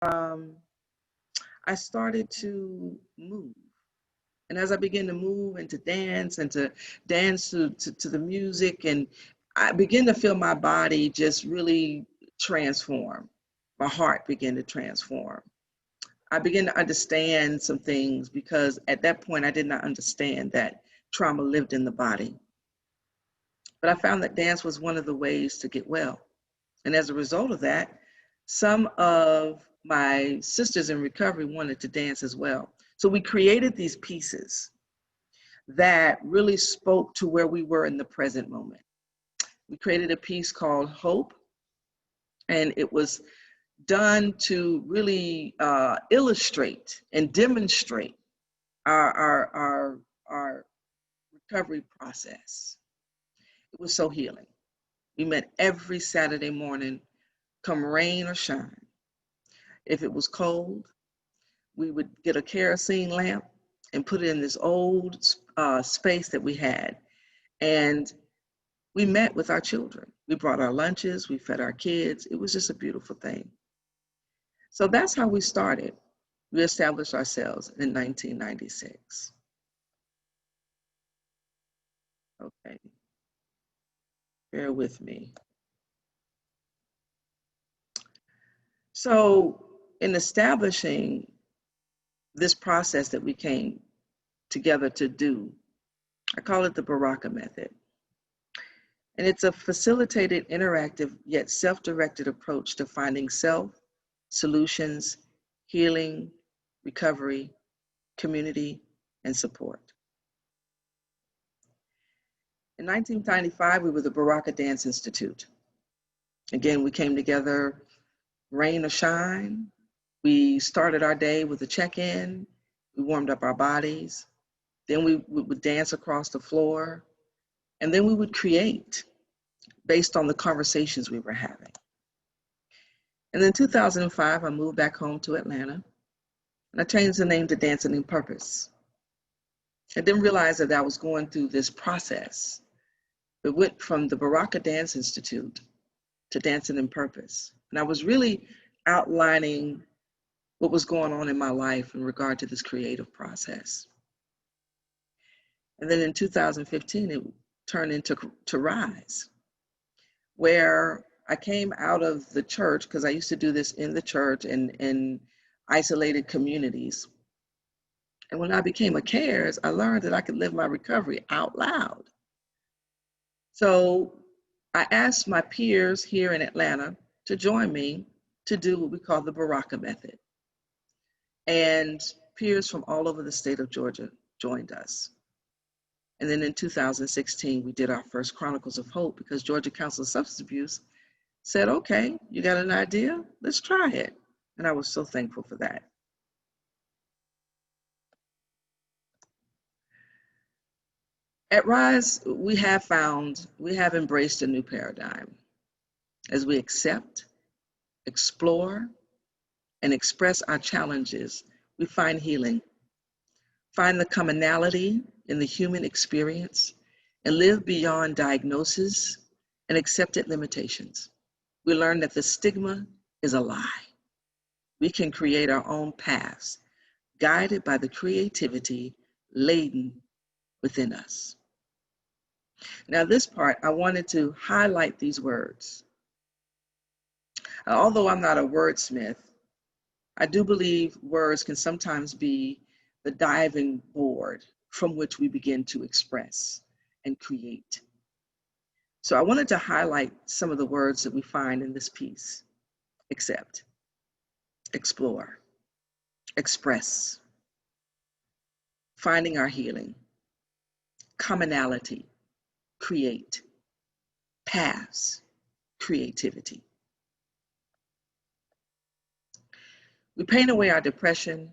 um, I started to move. And as I began to move and to dance to the music, and I began to feel my body just really transform. My heart began to transform. I began to understand some things because at that point I did not understand that trauma lived in the body. But I found that dance was one of the ways to get well. And as a result of that, some of my sisters in recovery wanted to dance as well. So we created these pieces that really spoke to where we were in the present moment. We created a piece called Hope, and it was done to really illustrate and demonstrate our recovery process. It was so healing. We met every Saturday morning, come rain or shine. If it was cold, we would get a kerosene lamp and put it in this old space that we had. And we met with our children. We brought our lunches, we fed our kids. It was just a beautiful thing. So that's how we started. We established ourselves in 1996. Okay, bear with me. So in establishing this process that we came together to do, I call it the Baraka Method. And it's a facilitated, interactive, yet self-directed approach to finding self, solutions, healing, recovery, community, and support. In 1995, we were the Baraka Dance Institute. Again, we came together, rain or shine. We started our day with a check-in. We warmed up our bodies. Then we would dance across the floor. And then we would create based on the conversations we were having. And then 2005, I moved back home to Atlanta, and I changed the name to Dancing in Purpose. I didn't realize that I was going through this process. It went from the Baraka Dance Institute to Dancing in Purpose. And I was really outlining what was going on in my life in regard to this creative process. And then in 2015, it turned into Rise, where I came out of the church, because I used to do this in the church and in isolated communities. And when I became a CARES, I learned that I could live my recovery out loud. So I asked my peers here in Atlanta to join me to do what we call the Baraka Method. And peers from all over the state of Georgia joined us. And then in 2016, we did our first Chronicles of Hope because Georgia Council of Substance Abuse said, okay, you got an idea? Let's try it. And I was so thankful for that. At Rise, we have embraced a new paradigm as we accept, explore, and express our challenges. We find healing, find the commonality in the human experience, and live beyond diagnosis and accepted limitations. We learn that the stigma is a lie. We can create our own paths, guided by the creativity laden within us. Now, this part, I wanted to highlight these words. Although I'm not a wordsmith, I do believe words can sometimes be the diving board from which we begin to express and create. So I wanted to highlight some of the words that we find in this piece. Accept, explore, express, finding our healing, commonality, create, paths, creativity. We paint away our depression,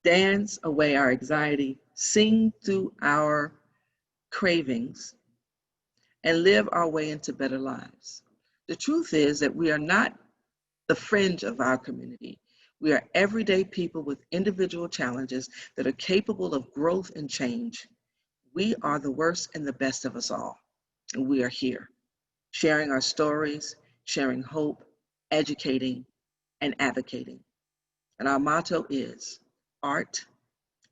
dance away our anxiety, sing through our cravings, and live our way into better lives. The truth is that we are not the fringe of our community. We are everyday people with individual challenges that are capable of growth and change. We are the worst and the best of us all, and we are here, sharing our stories, sharing hope, educating, and advocating. And our motto is art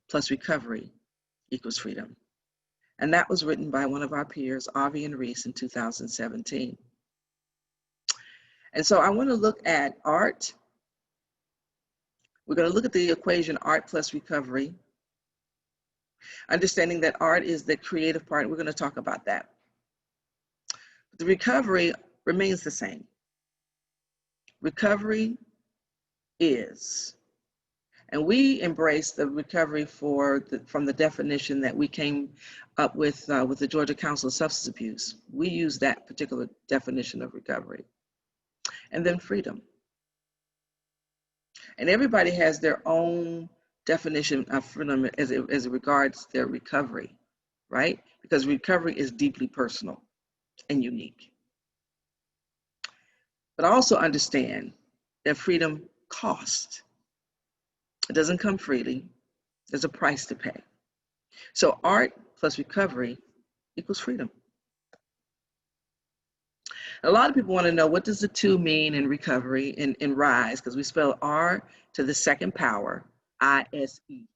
plus recovery equals freedom. And that was written by one of our peers, Avi and Reese, in 2017. And so I want to look at art. We're going to look at the equation art plus recovery, understanding that art is the creative part. We're going to talk about that. But the recovery remains the same. Recovery is, and we embrace the recovery from the definition that we came up with the Georgia Council of Substance Abuse. We use that particular definition of recovery. And then freedom. And everybody has their own definition of freedom as it regards their recovery, right? Because recovery is deeply personal and unique. But also understand that freedom costs. It doesn't come freely. There's a price to pay. So art plus recovery equals freedom. A lot of people want to know, what does the two mean in recovery, in RISE? Because we spell R to the second power, I-S-E.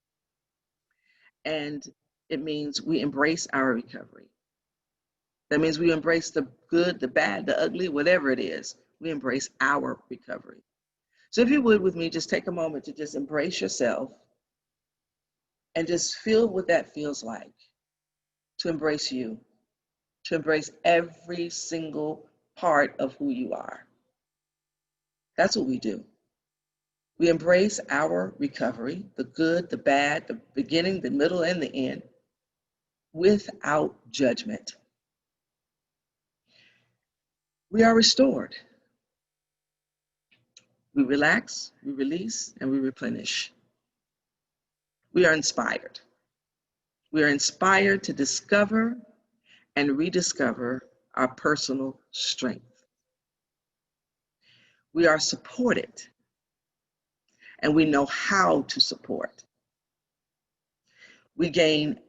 And it means we embrace our recovery. That means we embrace the good, the bad, the ugly, whatever it is. We embrace our recovery. So if you would with me, just take a moment to just embrace yourself and just feel what that feels like, to embrace you, to embrace every single part of who you are. That's what we do. We embrace our recovery, the good, the bad, the beginning, the middle, and the end, without judgment. We are restored. We relax, we release, and we replenish. We are inspired. We are inspired to discover and rediscover our personal strength. We are supported, and we know how to support. We gain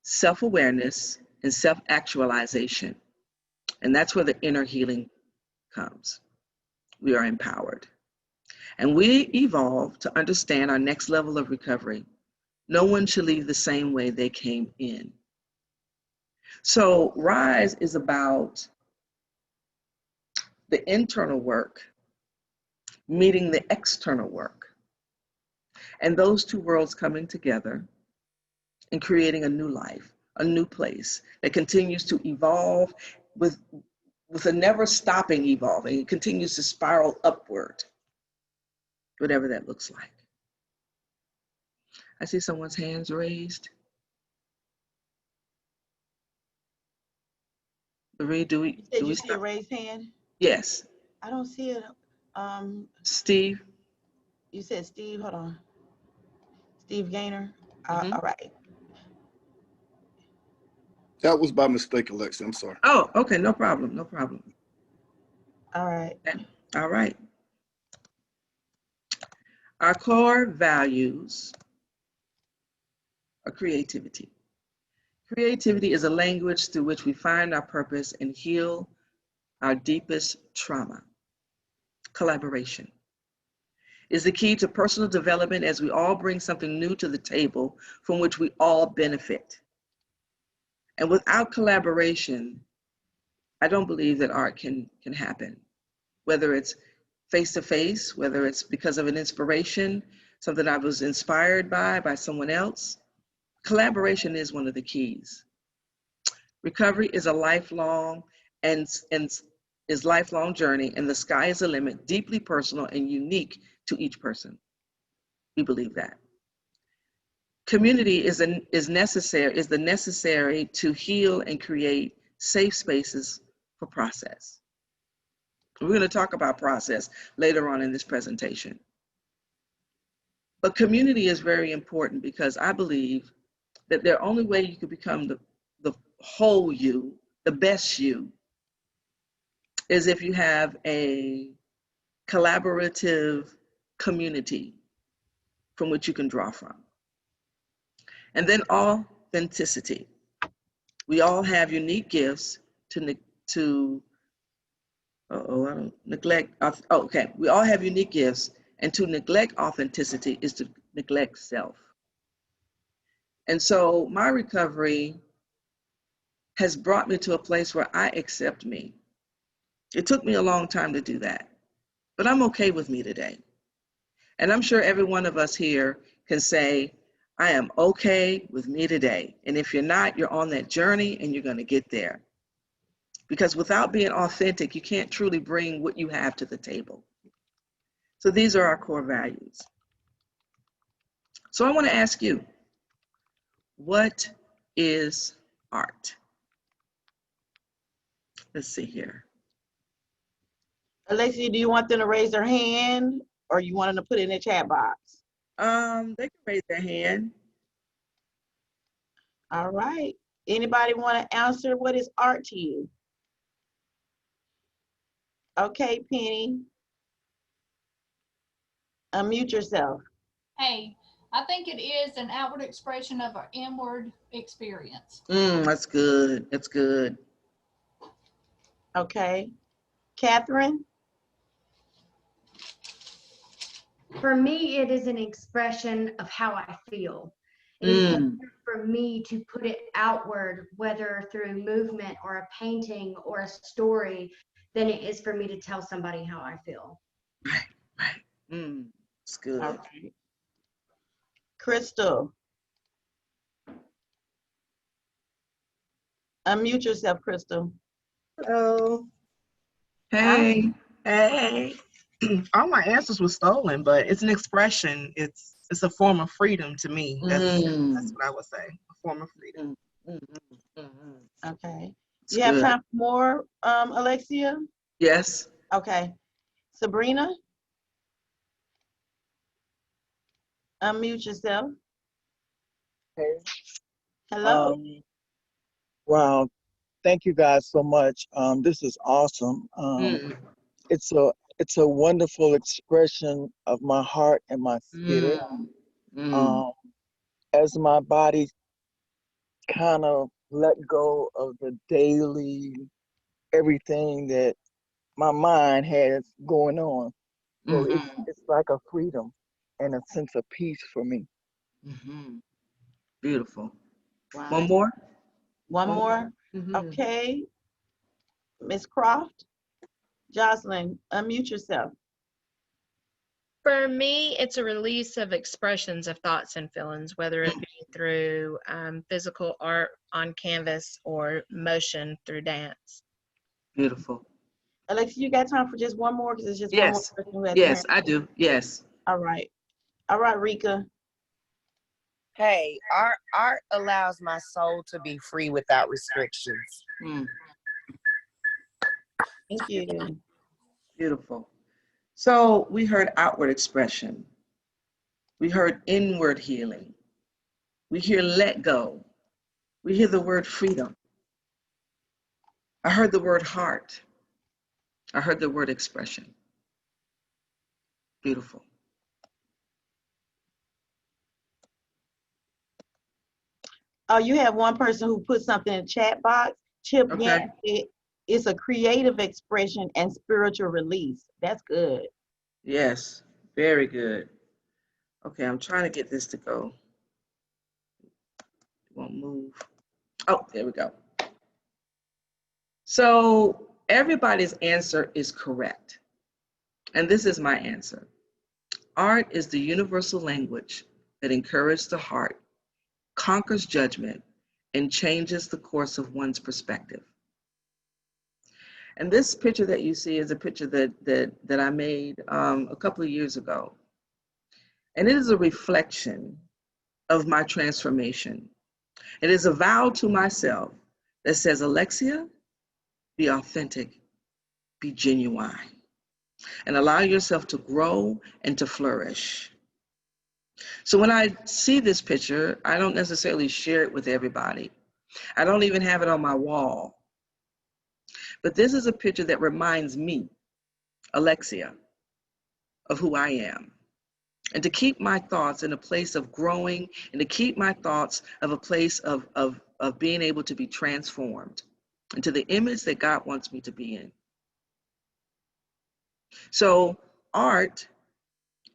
self-awareness and self-actualization, and that's where the inner healing comes. We are empowered. And we evolve to understand our next level of recovery. No one should leave the same way they came in. So RISE is about the internal work meeting the external work, and those two worlds coming together and creating a new life, a new place that continues to evolve with a never stopping evolving. It continues to spiral upward, whatever that looks like. I see someone's hands raised. Marie, do we see a raised hand? Yes. I don't see it. Steve? You said Steve, hold on. Steve Gaynor. Mhm. All right. That was by mistake, Alexa. I'm sorry. Oh, okay, no problem, no problem. All right. All right. Our core values are creativity. Creativity is a language through which we find our purpose and heal our deepest trauma. Collaboration is the key to personal development, as we all bring something new to the table from which we all benefit. And without collaboration, I don't believe that art can happen, whether it's face-to-face, whether it's because of an inspiration, something I was inspired by someone else. Collaboration is one of the keys. Recovery is a lifelong lifelong journey, and the sky is the limit, deeply personal and unique to each person. We believe that. Community is the necessary to heal and create safe spaces for process. We're going to talk about process later on in this presentation. But community is very important, because I believe that the only way you can become the whole you, the best you, is if you have a collaborative community from which you can draw from. And then authenticity. We all have unique gifts we all have unique gifts And to neglect authenticity is to neglect self. And so my recovery has brought me to a place where I accept me. It took me a long time to do that, but I'm okay with me today. And I'm sure every one of us here can say, I am okay with me today. And if you're not, you're on that journey and you're going to get there. Because without being authentic, you can't truly bring what you have to the table. So these are our core values. So I want to ask you, what is art? Let's see here. Alexia, do you want them to raise their hand or you want them to put it in the chat box? They can raise their hand. All right. Anybody want to answer what is art to you? Okay, Penny. Unmute yourself. Hey, I think it is an outward expression of our inward experience. That's good. That's good. Okay. Catherine? For me, it is an expression of how I feel. It is easier for me to put it outward, whether through movement or a painting or a story, than it is for me to tell somebody how I feel. Right. It's good. All right. Crystal? Unmute yourself, Crystal. Hello. Hey. Hey. All my answers were stolen, but it's an expression. It's a form of freedom to me. That's what I would say. A form of freedom. Okay. It's You have good. time for more, Alexia? Yes. Okay. Sabrina? Unmute yourself. Okay. Hello. Wow. Thank you guys so much. This is awesome. It's a wonderful expression of my heart and my spirit. As my body kind of let go of the daily everything that my mind has going on. So it's like a freedom and a sense of peace for me. Beautiful. Wow. One more? One more? Okay. Miss Croft? Jocelyn, unmute yourself. For me, it's a release of expressions of thoughts and feelings, whether it be through physical art on canvas or motion through dance. Beautiful. Alexia, you got time for just one more? Because it's just Yes. one more person who has Yes, their I do. Yes. All right. All right, Rika. Hey, art allows my soul to be free without restrictions. Thank you. Beautiful. So we heard outward expression. We heard inward healing. We hear let go. We hear the word freedom. I heard the word heart. I heard the word expression. Beautiful. Oh, you have one person who put something in the chat box. Chip Okay. Yancey, it's a creative expression and spiritual release. That's good. Yes, very good. Okay, I'm trying to get this to go. It won't move. Oh, there we go. So everybody's answer is correct. And this is my answer. Art is the universal language that encourages the heart, conquers judgment, and changes the course of one's perspective. And this picture that you see is a picture that I made a couple of years ago. And it is a reflection of my transformation. It is a vow to myself that says, Alexia, be authentic, be genuine, and allow yourself to grow and to flourish. So when I see this picture, I don't necessarily share it with everybody. I don't even have it on my wall. But this is a picture that reminds me, Alexia, of who I am. And to keep my thoughts in a place of growing, and to keep my thoughts of a place of being able to be transformed into the image that God wants me to be in. So art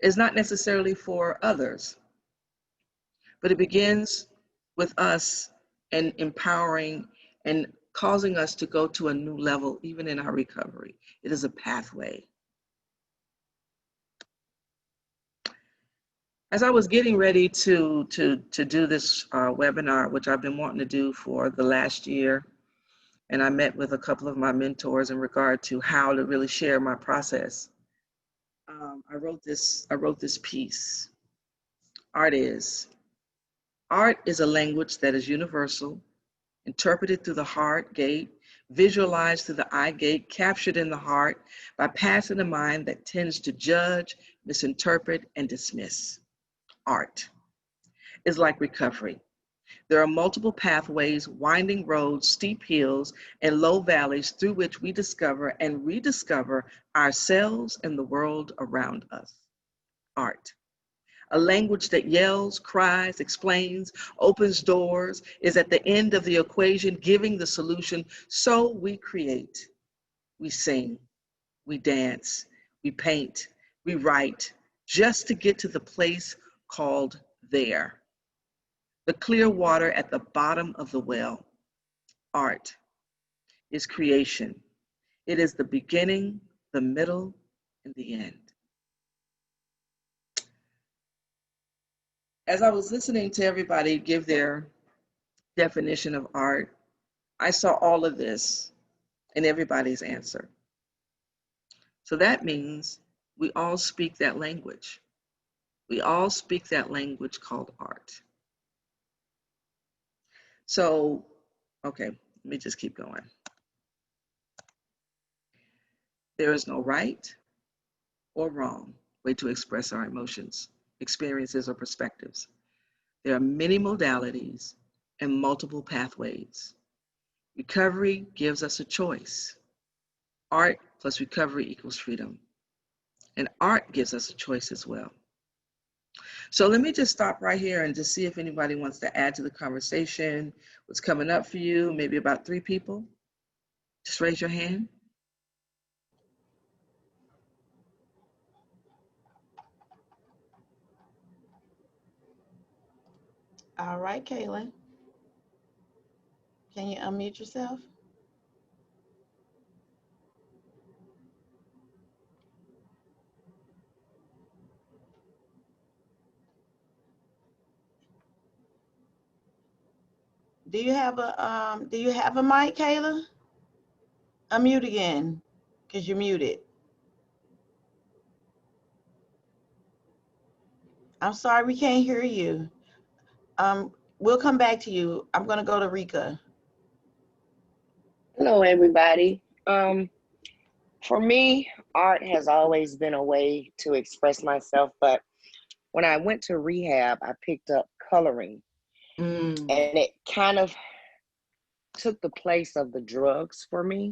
is not necessarily for others, but it begins with us and empowering and causing us to go to a new level, even in our recovery. It is a pathway. As I was getting ready to do this webinar, which I've been wanting to do for the last year, and I met with a couple of my mentors in regard to how to really share my process, I wrote this piece. Art is a language that is universal, interpreted through the heart gate, visualized through the eye gate, captured in the heart by passing a mind that tends to judge, misinterpret, and dismiss. Art is like recovery. There are multiple pathways, winding roads, steep hills, and low valleys through which we discover and rediscover ourselves and the world around us. Art. A language that yells, cries, explains, opens doors, is at the end of the equation, giving the solution. So we create, we sing, we dance, we paint, we write, just to get to the place called there. The clear water at the bottom of the well. Art is creation. It is the beginning, the middle, and the end. As I was listening to everybody give their definition of art, I saw all of this in everybody's answer. So that means we all speak that language. We all speak that language called art. So, okay, let me just keep going. There is no right or wrong way to express our emotions, experiences, or perspectives. There are many modalities and multiple pathways. Recovery gives us a choice. Art plus recovery equals freedom. And art gives us a choice as well. So let me just stop right here and just see if anybody wants to add to the conversation. What's coming up for you? Maybe about 3 people. Just raise your hand. All right, Kaylin. Can you unmute yourself? Do you have a mic, Kayla? Unmute again, because you're muted. I'm sorry, we can't hear you. We'll come back to you. I'm gonna go to Rika. Hello, everybody. For me, art has always been a way to express myself, but when I went to rehab, I picked up coloring, and it kind of took the place of the drugs for me.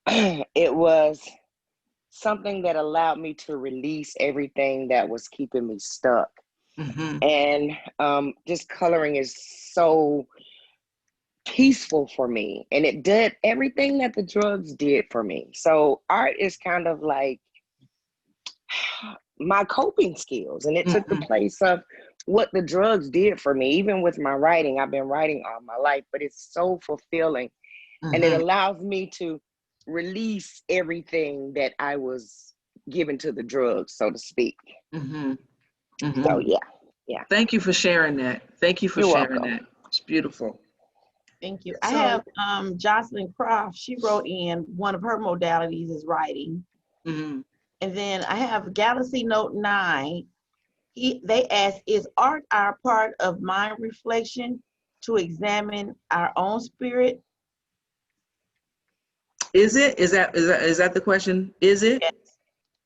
It was something that allowed me to release everything that was keeping me stuck. And just coloring is so peaceful for me, and it did everything that the drugs did for me. So art is kind of like my coping skills, and it took the place of what the drugs did for me. Even with my writing, I've been writing all my life, but it's so fulfilling, and it allows me to release everything that I was given to the drugs, so to speak. So yeah. Thank you for sharing that. Thank you for You're sharing welcome. that. It's beautiful. Thank you. I have Jocelyn Croft. She wrote in one of her modalities is writing. And then I have Galaxy Note 9. They ask, is art our part of mind reflection to examine our own spirit? Is it? Is that the question? Is it?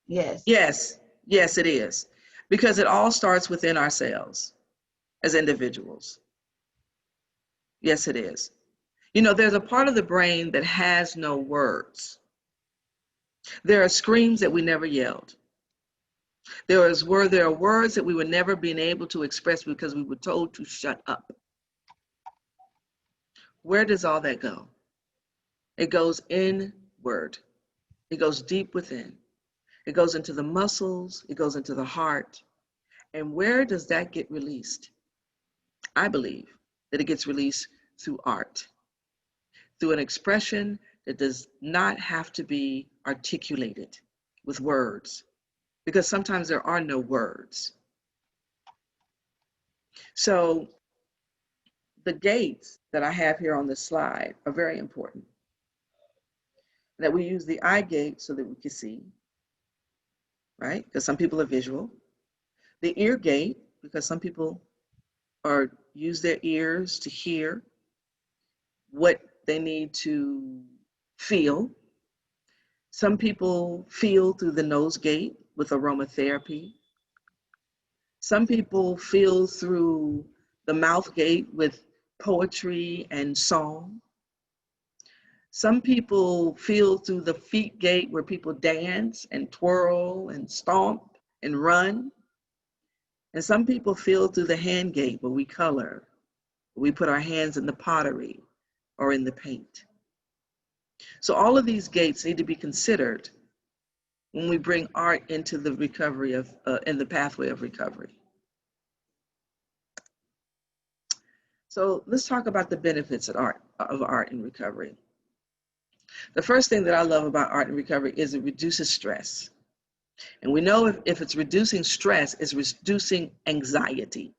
Yes. Yes. Yes, it is. Because it all starts within ourselves as individuals. Yes, it is. You know, there's a part of the brain that has no words. There are screams that we never yelled. There are words that we were never being able to express because we were told to shut up. Where does all that go? It goes inward. It goes deep within. It goes into the muscles, it goes into the heart. And where does that get released? I believe that it gets released through art, through an expression that does not have to be articulated with words, because sometimes there are no words. So the gates that I have here on this slide are very important. That we use the eye gate so that we can see, right? Because some people are visual. The ear gate, because some people use their ears to hear what they need to feel. Some people feel through the nose gate with aromatherapy. Some people feel through the mouth gate with poetry and song. Some people feel through the feet gate where people dance and twirl and stomp and run. And some people feel through the hand gate where we color. We put our hands in the pottery or in the paint. So all of these gates need to be considered when we bring art into the recovery of, in the pathway of recovery. So let's talk about the benefits of art in recovery. The first thing that I love about art in recovery is it reduces stress. And we know if it's reducing stress, it's reducing anxiety.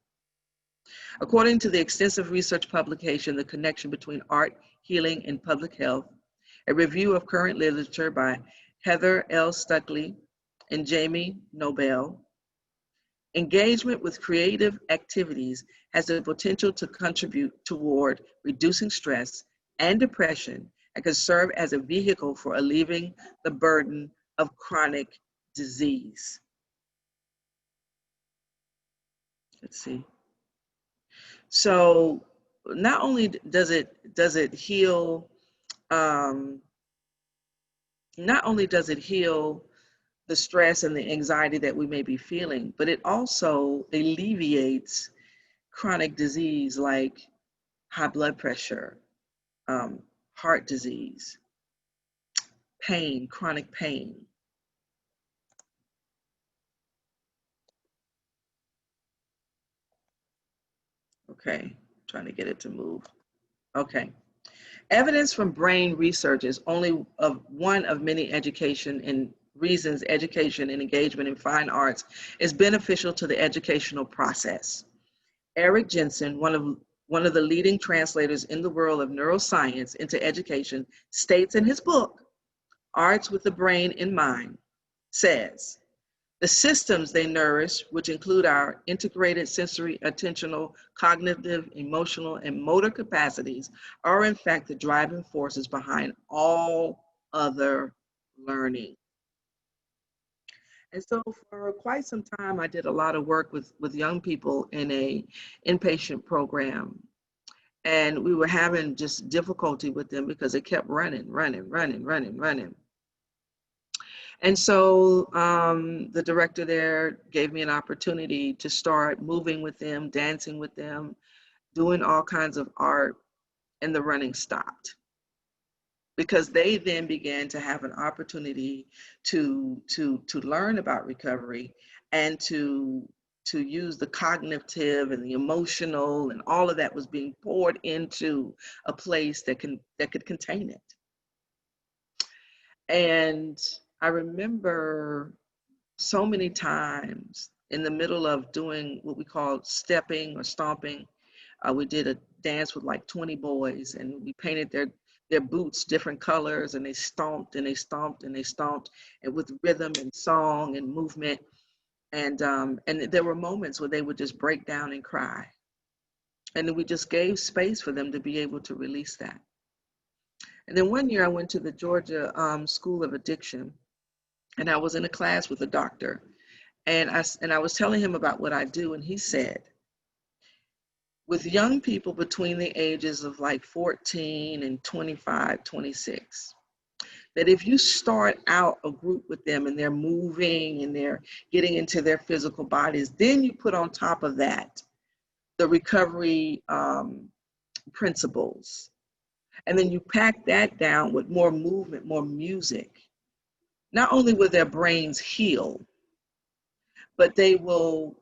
According to the extensive research publication, The Connection Between Art, Healing, and Public Health, a review of current literature by Heather L. Stuckley and Jamie Nobel, engagement with creative activities has the potential to contribute toward reducing stress and depression and can serve as a vehicle for alleviating the burden of chronic disease. Let's see. So not only does it heal, not only does it heal the stress and the anxiety that we may be feeling, but it also alleviates chronic disease like high blood pressure, heart disease, pain, chronic pain. Okay, trying to get it to move. Okay. Evidence from brain research is only one of many reasons education and engagement in fine arts is beneficial to the educational process. Eric Jensen, one of the leading translators in the world of neuroscience into education, states in his book, Arts with the Brain in Mind, says, the systems they nourish, which include our integrated sensory, attentional, cognitive, emotional, and motor capacities, are in fact the driving forces behind all other learning. And so for quite some time, I did a lot of work with young people in a inpatient program. And we were having just difficulty with them because they kept running. And so the director there gave me an opportunity to start moving with them, dancing with them, doing all kinds of art, and the running stopped. Because they then began to have an opportunity to learn about recovery and to use the cognitive and the emotional, and all of that was being poured into a place that could contain it. And I remember so many times in the middle of doing what we call stepping or stomping, we did a dance with like 20 boys, and we painted their boots different colors, and they stomped and they stomped and they stomped, and with rhythm and song and movement. And there were moments where they would just break down and cry. And then we just gave space for them to be able to release that. And then one year I went to the Georgia School of Addiction, and I was in a class with a doctor, and I was telling him about what I do, and he said, with young people between the ages of like 14 and 25, 26, that if you start out a group with them and they're moving and they're getting into their physical bodies, then you put on top of that the recovery principles. And then you pack that down with more movement, more music. not only will their brains heal, but they will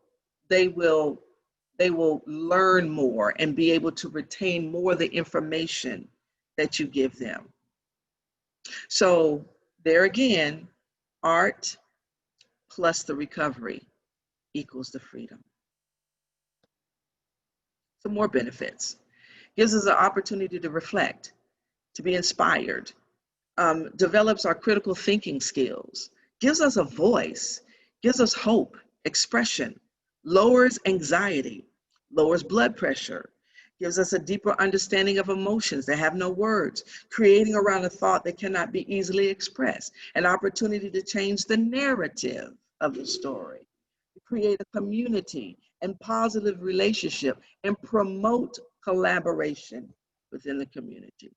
learn more and be able to retain more of the information that you give them. So there again, art plus the recovery equals the freedom. Some more benefits. Gives us an opportunity to reflect, to be inspired, develops our critical thinking skills, gives us a voice, gives us hope, expression, lowers anxiety, lowers blood pressure, gives us a deeper understanding of emotions that have no words, creating around a thought that cannot be easily expressed, an opportunity to change the narrative of the story, to create a community and positive relationship and promote collaboration within the community.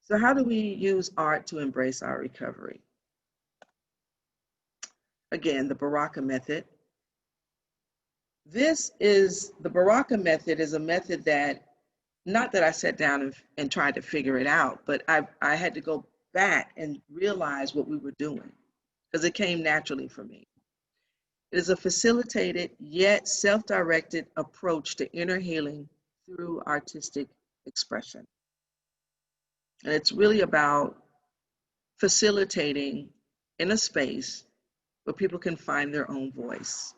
So how do we use art to embrace our recovery? Again, the Baraka method. The Baraka method is a method that, not that I sat down and tried to figure it out, but I had to go back and realize what we were doing because it came naturally for me. It is a facilitated yet self-directed approach to inner healing through artistic expression. And it's really about facilitating in a space where people can find their own voice.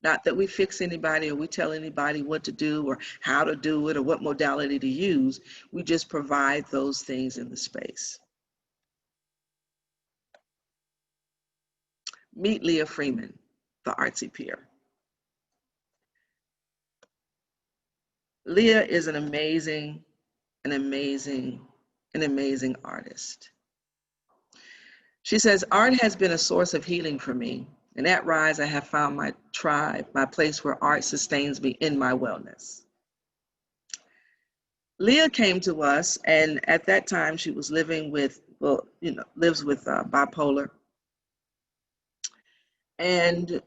Not that we fix anybody or we tell anybody what to do or how to do it or what modality to use. We just provide those things in the space. Meet Leah Freeman, the artsy peer. Leah is an amazing artist. She says, art has been a source of healing for me. And at Rise, I have found my tribe, my place where art sustains me in my wellness. Leah came to us, and at that time she was living with, lives with bipolar. And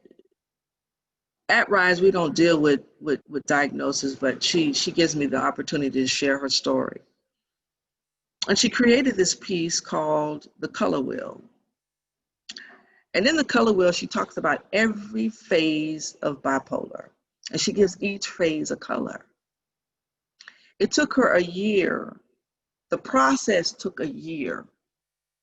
at Rise, we don't deal with diagnosis, but she gives me the opportunity to share her story. And she created this piece called The Color Wheel. And in The Color Wheel, she talks about every phase of bipolar, and she gives each phase a color. It took her a year. The process took a year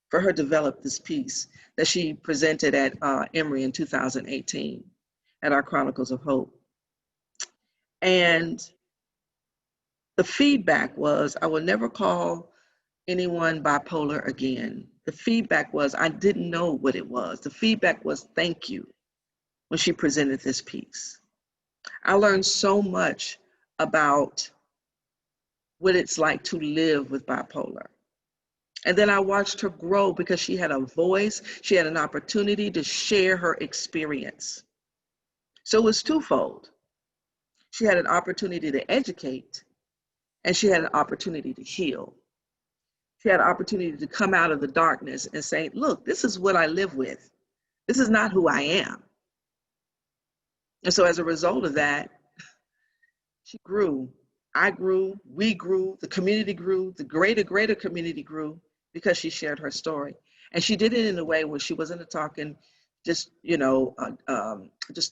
for her to develop this piece that she presented at Emory in 2018 at our Chronicles of Hope. And the feedback was, I will never call anyone bipolar again. The feedback was, I didn't know what it was. The feedback was, thank you, when she presented this piece. I learned so much about what it's like to live with bipolar. And then I watched her grow because she had a voice, she had an opportunity to share her experience. So it was twofold. She had an opportunity to educate, and she had an opportunity to heal. She had an opportunity to come out of the darkness and say, look, this is what I live with. This is not who I am. And so as a result of that, she grew. I grew, we grew, the community grew, the greater community grew because she shared her story. And she did it in a way where she wasn't talking, just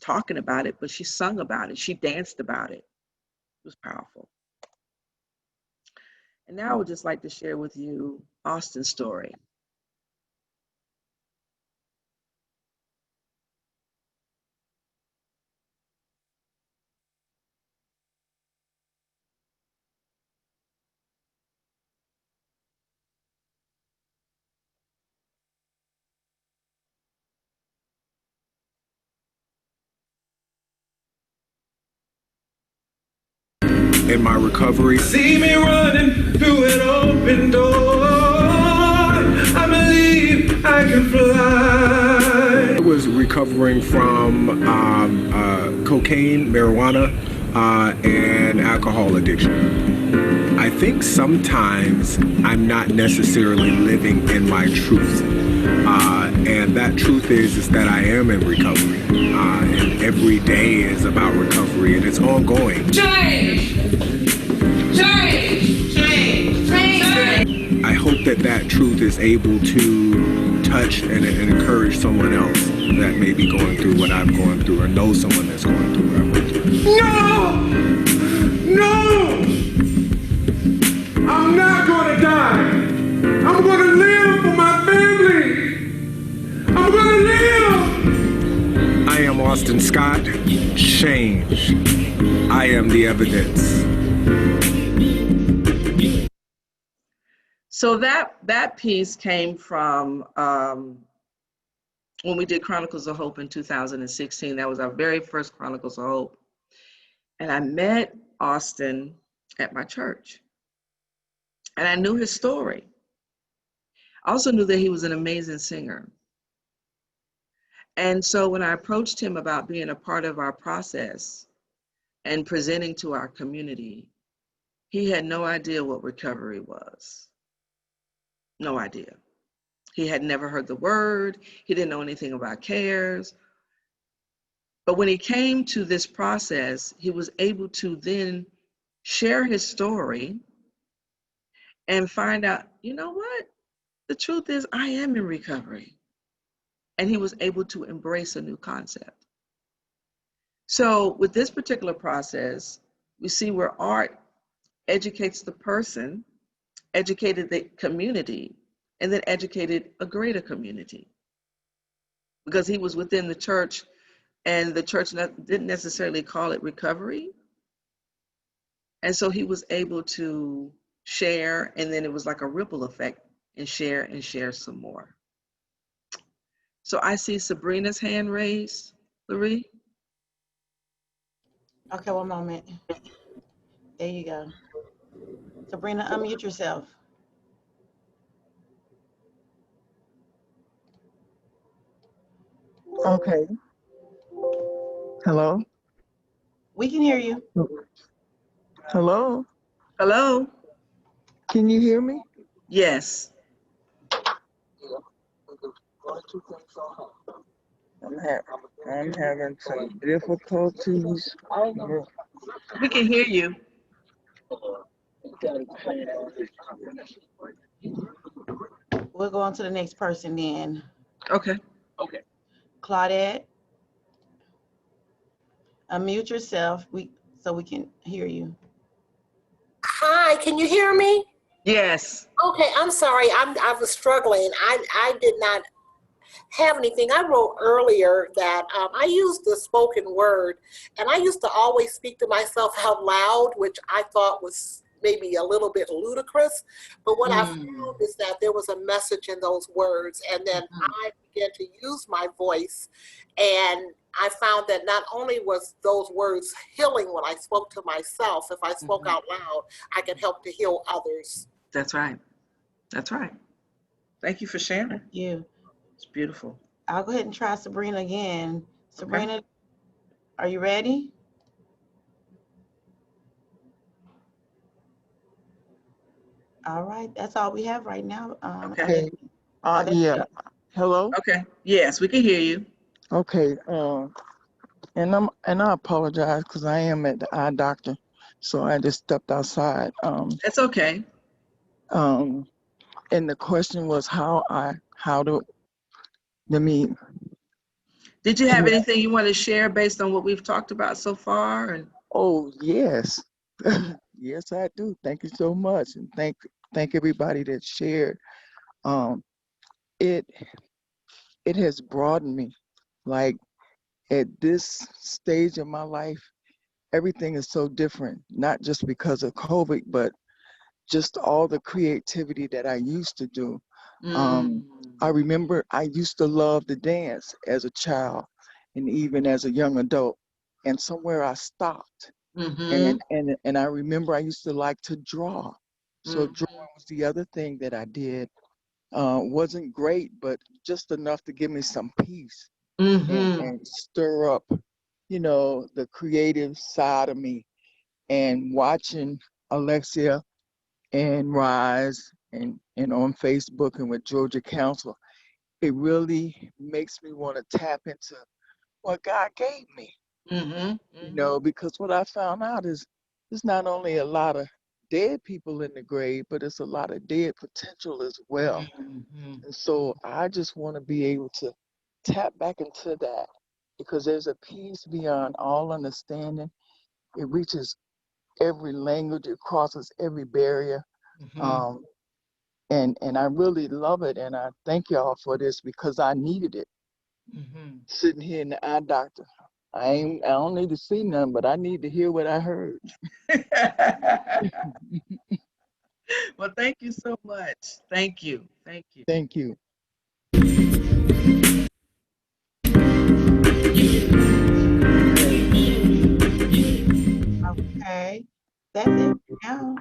talking about it, but she sung about it. She danced about it. It was powerful. And now I would just like to share with you Austin's story. In my recovery, see me running through an open door. I believe I can fly. I was recovering from cocaine, marijuana, and alcohol addiction. I think sometimes I'm not necessarily living in my truth. And that truth is that I am in recovery. And every day is about recovery, and it's ongoing. Change! Change! Change! that that truth is able to touch and encourage someone else that may be going through what I'm going through, or know someone that's going through what I'm going through. No! I'm not gonna die. I'm gonna live for my family. I'm gonna live. I am Austin Scott. Change. I am the evidence. So that piece came from when we did Chronicles of Hope in 2016. That was our very first Chronicles of Hope. And I met Austin at my church. And I knew his story. I also knew that he was an amazing singer. And so when I approached him about being a part of our process and presenting to our community, he had no idea what recovery was. No idea. He had never heard the word. He didn't know anything about CARES. But when he came to this process, he was able to then share his story and find out, you know what? The truth is, I am in recovery. And he was able to embrace a new concept. So with this particular process, we see where art educates the person, educated the community, and then educated a greater community. Because he was within the church, and the church didn't necessarily call it recovery. And so he was able to share, and then it was like a ripple effect, and share some more. So I see Sabrina's hand raised. Laree? Okay, one moment. There you go. Sabrina, unmute yourself. Okay. Hello? We can hear you. Hello? Hello? Can you hear me? Yes. I'm having some difficulties. We can hear you. We'll go on to the next person then. Okay. Claudette, unmute yourself so we can hear you. Hi, can you hear me? Yes. Okay, I'm sorry. I was struggling. I did not have anything. I wrote earlier that I used the spoken word, and I used to always speak to myself out loud, which I thought was maybe a little bit ludicrous. But what I found is that there was a message in those words, and then I began to use my voice, and I found that not only was those words healing when I spoke to myself, if I spoke out loud, I could help to heal others. That's right. That's right. Thank you for sharing. Thank you. It's beautiful. I'll go ahead and try Sabrina again. Sabrina, are you ready? All right, that's all we have right now. Okay. Yeah. Hello? Okay. Yes, we can hear you. Okay. And I apologize because I am at the eye doctor, so I just stepped outside. That's okay. And the question was Did you have anything you want to share based on what we've talked about so far? And oh yes. Yes, I do. Thank you so much. And thank everybody that shared. It has broadened me. Like at this stage of my life, everything is so different, not just because of COVID, but just all the creativity that I used to do. I remember I used to love to dance as a child and even as a young adult, and somewhere I stopped. And I remember I used to like to draw. So drawing was the other thing that I did. Wasn't great, but just enough to give me some peace and stir up, the creative side of me. And watching Alexia and Rise and on Facebook and with Georgia Council, it really makes me want to tap into what God gave me. Because what I found out is there's not only a lot of dead people in the grave, but it's a lot of dead potential as well. Mhm. And so I just want to be able to tap back into that, because there's a peace beyond all understanding. It reaches every language, it crosses every barrier. Mhm. And I really love it, and I thank y'all for this because I needed it. Mhm. Sitting here in the eye doctor, I don't need to see none, but I need to hear what I heard. Well, thank you so much. Thank you. Thank you. Thank you. Okay, that's it now.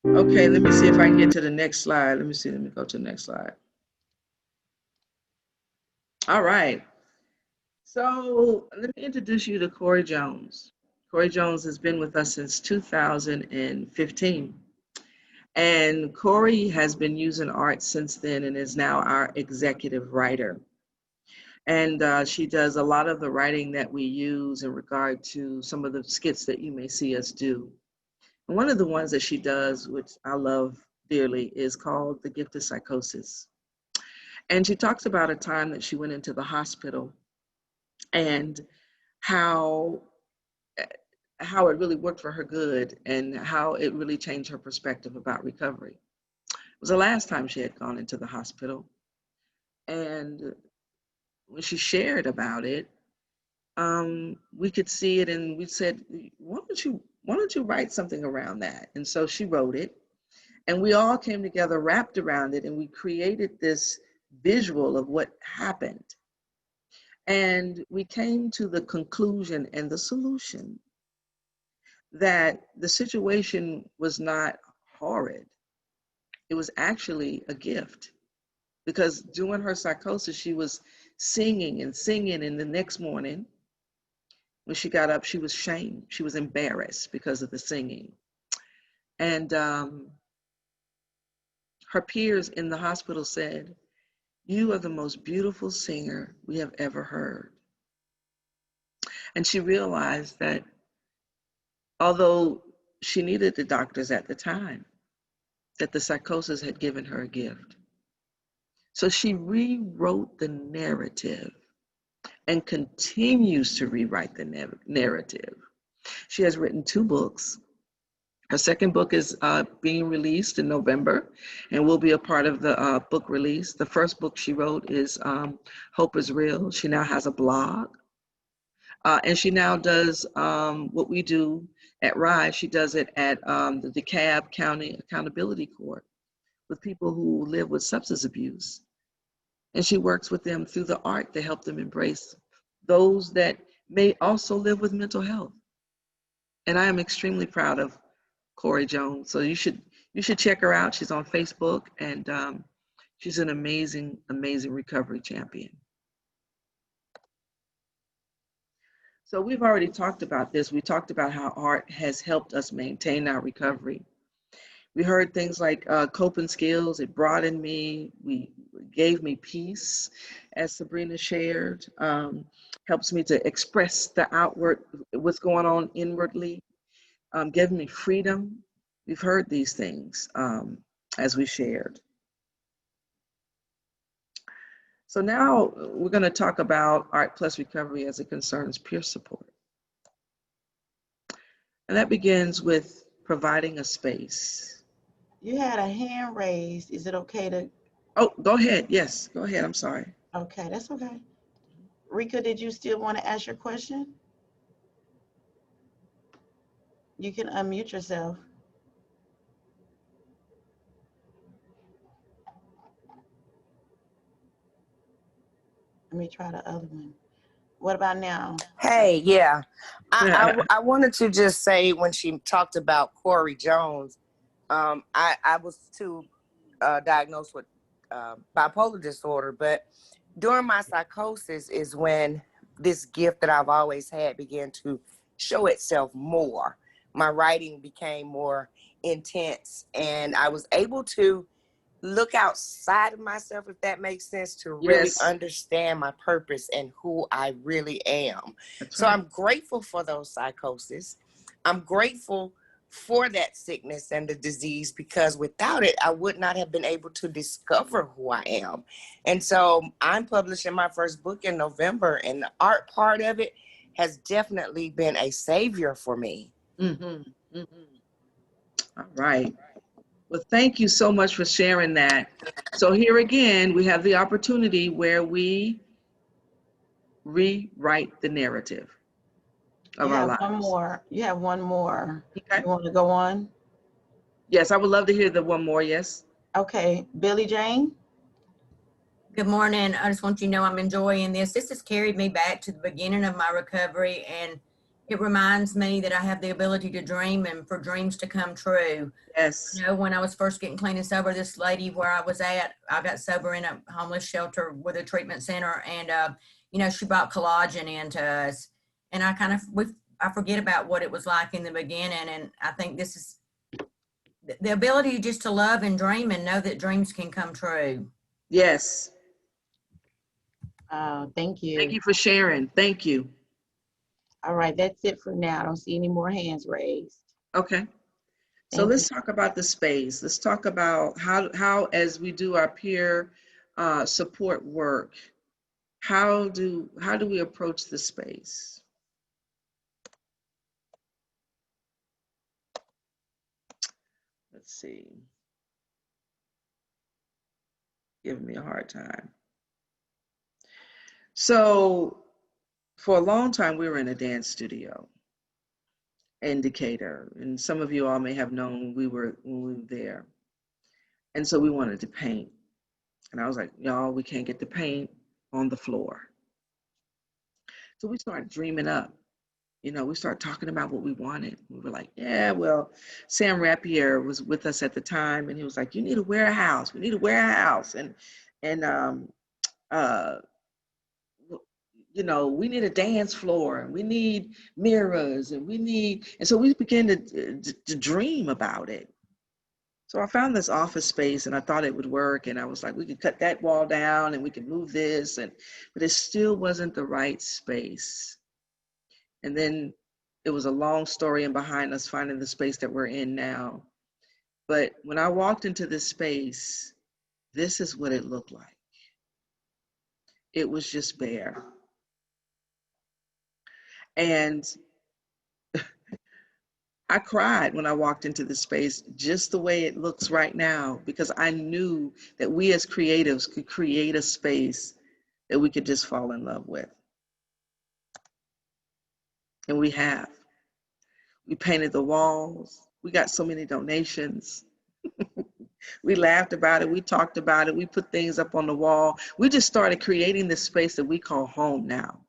Okay, let me see if I can get to the next slide. Let me see. Let me go to the next slide. All right. So let me introduce you to Corey Jones. Corey Jones has been with us since 2015. And Corey has been using art since then and is now our executive writer. And she does a lot of the writing that we use in regard to some of the skits that you may see us do. And one of the ones that she does, which I love dearly, is called The Gift of Psychosis. And she talks about a time that she went into the hospital and how it really worked for her good and how it really changed her perspective about recovery. It was the last time she had gone into the hospital. And when she shared about it, we could see it, and we said, why don't you write something around that? And so she wrote it, and we all came together, wrapped around it, and we created this visual of what happened. And we came to the conclusion and the solution that the situation was not horrid. It was actually a gift, because during her psychosis, she was singing and singing, and the next morning, when she got up, she was shamed. She was embarrassed because of the singing. And her peers in the hospital said, "You are the most beautiful singer we have ever heard." And she realized that although she needed the doctors at the time, that the psychosis had given her a gift. So she rewrote the narrative and continues to rewrite the narrative. She has written 2 books. Her second book is being released in November and will be a part of the book release. The first book she wrote is Hope is Real. She now has a blog. And she now does what we do at RISE. She does it at the DeKalb County Accountability Court with people who live with substance abuse. And she works with them through the art to help them embrace those that may also live with mental health. And I am extremely proud of Corey Jones. So you should check her out. She's on Facebook, and she's an amazing, amazing recovery champion. So we've already talked about this. We talked about how art has helped us maintain our recovery. We heard things like coping skills. It broadened me. We gave me peace, as Sabrina shared. Helps me to express the outward, what's going on inwardly. Gave me freedom. We've heard these things as we shared. So now we're going to talk about Art Plus Recovery as it concerns peer support. And that begins with providing a space. You had a hand raised. Is it okay to? Oh, go ahead. Yes, go ahead. I'm sorry. Okay, that's okay. Rika, did you still want to ask your question? You can unmute yourself. Let me try the other one. What about now? Hey, yeah. I wanted to just say, when she talked about Corey Jones, I was too diagnosed with bipolar disorder, but during my psychosis is when this gift that I've always had began to show itself more. My writing became more intense, and I was able to look outside of myself, if that makes sense, to really understand my purpose and who I really am. That's right. I'm grateful for those psychoses. I'm grateful for that sickness and the disease, because without it, I would not have been able to discover who I am. And so I'm publishing my first book in November, and the art part of it has definitely been a savior for me. Mm-hmm. Mm-hmm. All right. Well, thank you so much for sharing that. So here again, we have the opportunity where we rewrite the narrative of our lives. One more. You have one more. Okay. You want to go on? Yes, I would love to hear the one more. Yes. Okay. Billy Jane? Good morning. I just want you to know I'm enjoying this. This has carried me back to the beginning of my recovery, and it reminds me that I have the ability to dream and for dreams to come true. Yes. You know, when I was first getting clean and sober, this lady where I was at, I got sober in a homeless shelter with a treatment center, and you know, she brought collagen into us, and I forget about what it was like in the beginning, and I think this is the ability just to love and dream and know that dreams can come true. Yes. Thank you. Thank you for sharing. Thank you. All right, that's it for now. I don't see any more hands raised. Okay. So let's talk about the space. Let's talk about how as we do our peer support work, how do we approach the space? Let's see. Giving me a hard time. So for a long time, we were in a dance studio in Decatur, and some of you all may have known when we were there. And so we wanted to paint. And I was like, y'all, we can't get the paint on the floor. So we started dreaming up. You know, we started talking about what we wanted. We were like, yeah, well, Sam Rapier was with us at the time, and he was like, you need a warehouse. We need a warehouse. And you know, we need a dance floor, and we need mirrors, and so we began to dream about it. So I found this office space, and I thought it would work, and I was like, we could cut that wall down, and we could move this, but it still wasn't the right space. And then it was a long story in behind us finding the space that we're in now. But when I walked into this space, this is what it looked like. It was just bare. And I cried when I walked into the space, just the way it looks right now, because I knew that we as creatives could create a space that we could just fall in love with. And we have. We painted the walls. We got so many donations. We laughed about it. We talked about it. We put things up on the wall. We just started creating this space that we call home now.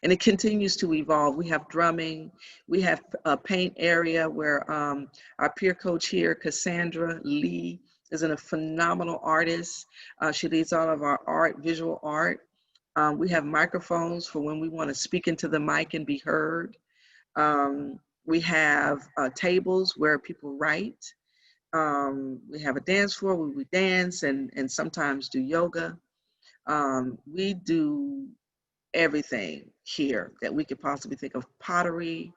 And it continues to evolve. We have drumming. We have a paint area where our peer coach here, Cassandra Lee, is a phenomenal artist. She leads all of our art, visual art. We have microphones for when we want to speak into the mic and be heard. We have tables where people write. We have a dance floor where we dance and sometimes do yoga. We do everything here that we could possibly think of, pottery.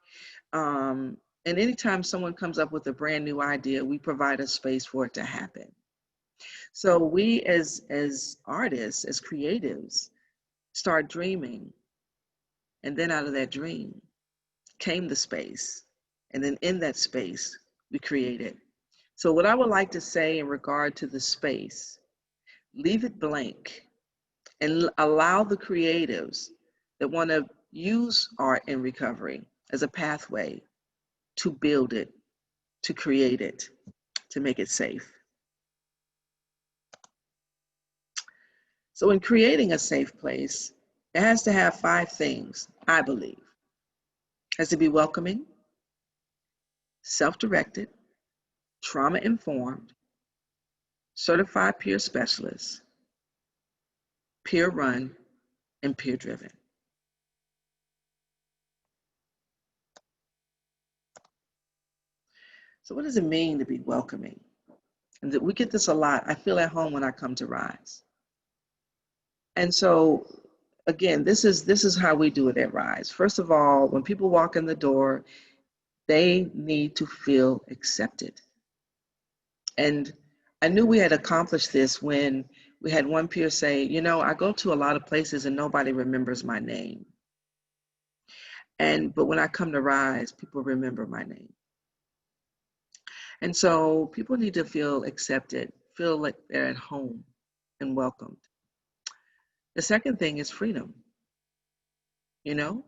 And anytime someone comes up with a brand new idea, we provide a space for it to happen. So we as artists, as creatives, start dreaming. And then out of that dream came the space. And then in that space, we created. So what I would like to say in regard to the space, leave it blank and allow the creatives that want to use art in recovery as a pathway to build it, to create it, to make it safe. So in creating a safe place, it has to have 5 things, I believe. It has to be welcoming, self-directed, trauma-informed, certified peer specialist, peer-run, and peer-driven. So what does it mean to be welcoming? And we get this a lot. I feel at home when I come to Rise. And so, again, this is how we do it at Rise. First of all, when people walk in the door, They need to feel accepted. And I knew we had accomplished this when we had one peer say, you know, I go to a lot of places and nobody remembers my name. But when I come to Rise, people remember my name. And so people need to feel accepted, feel like they're at home and welcomed. The second thing is freedom. You know,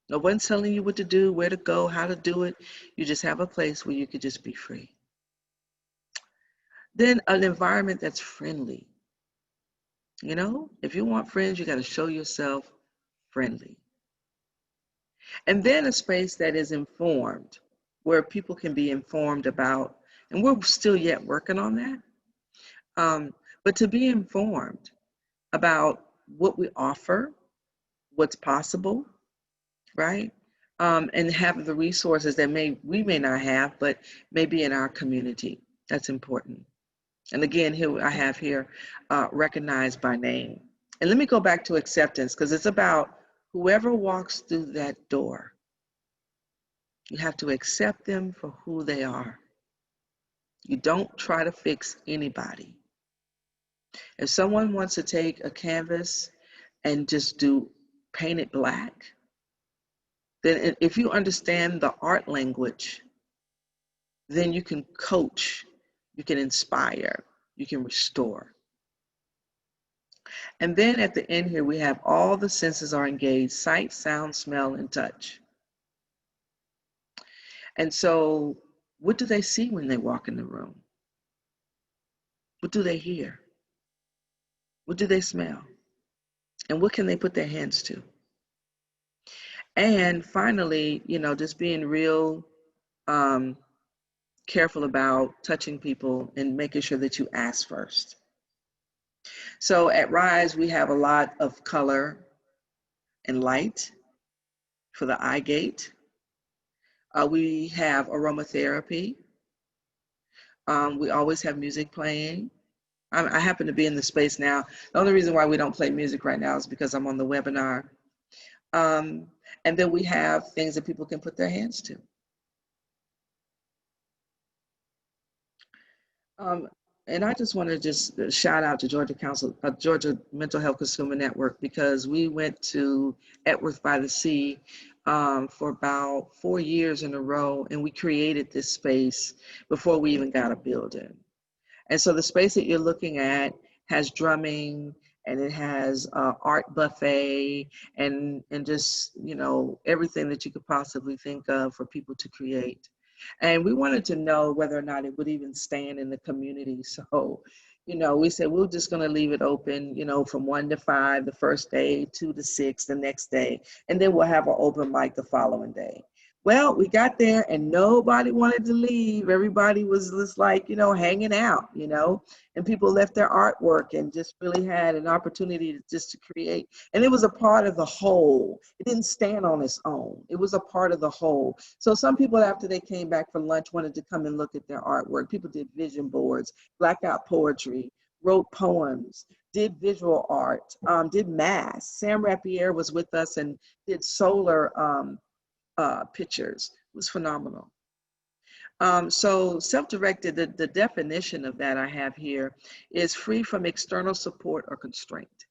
no one's telling you what to do, where to go, how to do it. You just have a place where you could just be free. Then an environment that's friendly. You know, if you want friends, you got to show yourself friendly. And then a space that is informed, where people can be informed about, and we're still yet working on that, but to be informed about what we offer, what's possible, right? And have the resources that we may not have, but maybe in our community. That's important. And again, here I have here, recognized by name. And let me go back to acceptance, because it's about whoever walks through that door. You have to accept them for who they are. You don't try to fix anybody. If someone wants to take a canvas and just paint it black, then if you understand the art language, then you can coach, you can inspire, you can restore. And then at the end here, we have all the senses are engaged: sight, sound, smell, and touch. And so what do they see when they walk in the room? What do they hear? What do they smell? And what can they put their hands to? And finally, you know, just being real careful about touching people and making sure that you ask first. So at Rise, we have a lot of color and light for the eye gate. We have aromatherapy. We always have music playing. I happen to be in the space now. The only reason why we don't play music right now is because I'm on the webinar. And then we have things that people can put their hands to. And I just want to just shout out to Georgia Mental Health Consumer Network, because we went to Epworth by the Sea for about 4 years in a row, and we created this space before we even got a building. And so the space that you're looking at has drumming, and it has art buffet, and just, you know, everything that you could possibly think of for people to create. And we wanted to know whether or not it would even stand in the community. So, you know, we said we're just going to leave it open, you know, from 1 to 5 the first day, 2 to 6 the next day, and then we'll have an open mic the following day. Well, we got there and nobody wanted to leave. Everybody was just like, you know, hanging out, you know, and people left their artwork and just really had an opportunity to create. And it was a part of the whole. It didn't stand on its own. It was a part of the whole. So some people, after they came back from lunch, wanted to come and look at their artwork. People did vision boards, blackout poetry, wrote poems, did visual art, did masks. Sam Rapierre was with us and did solar pictures. It was phenomenal. So self-directed, the definition of that I have here is free from external support or constraint,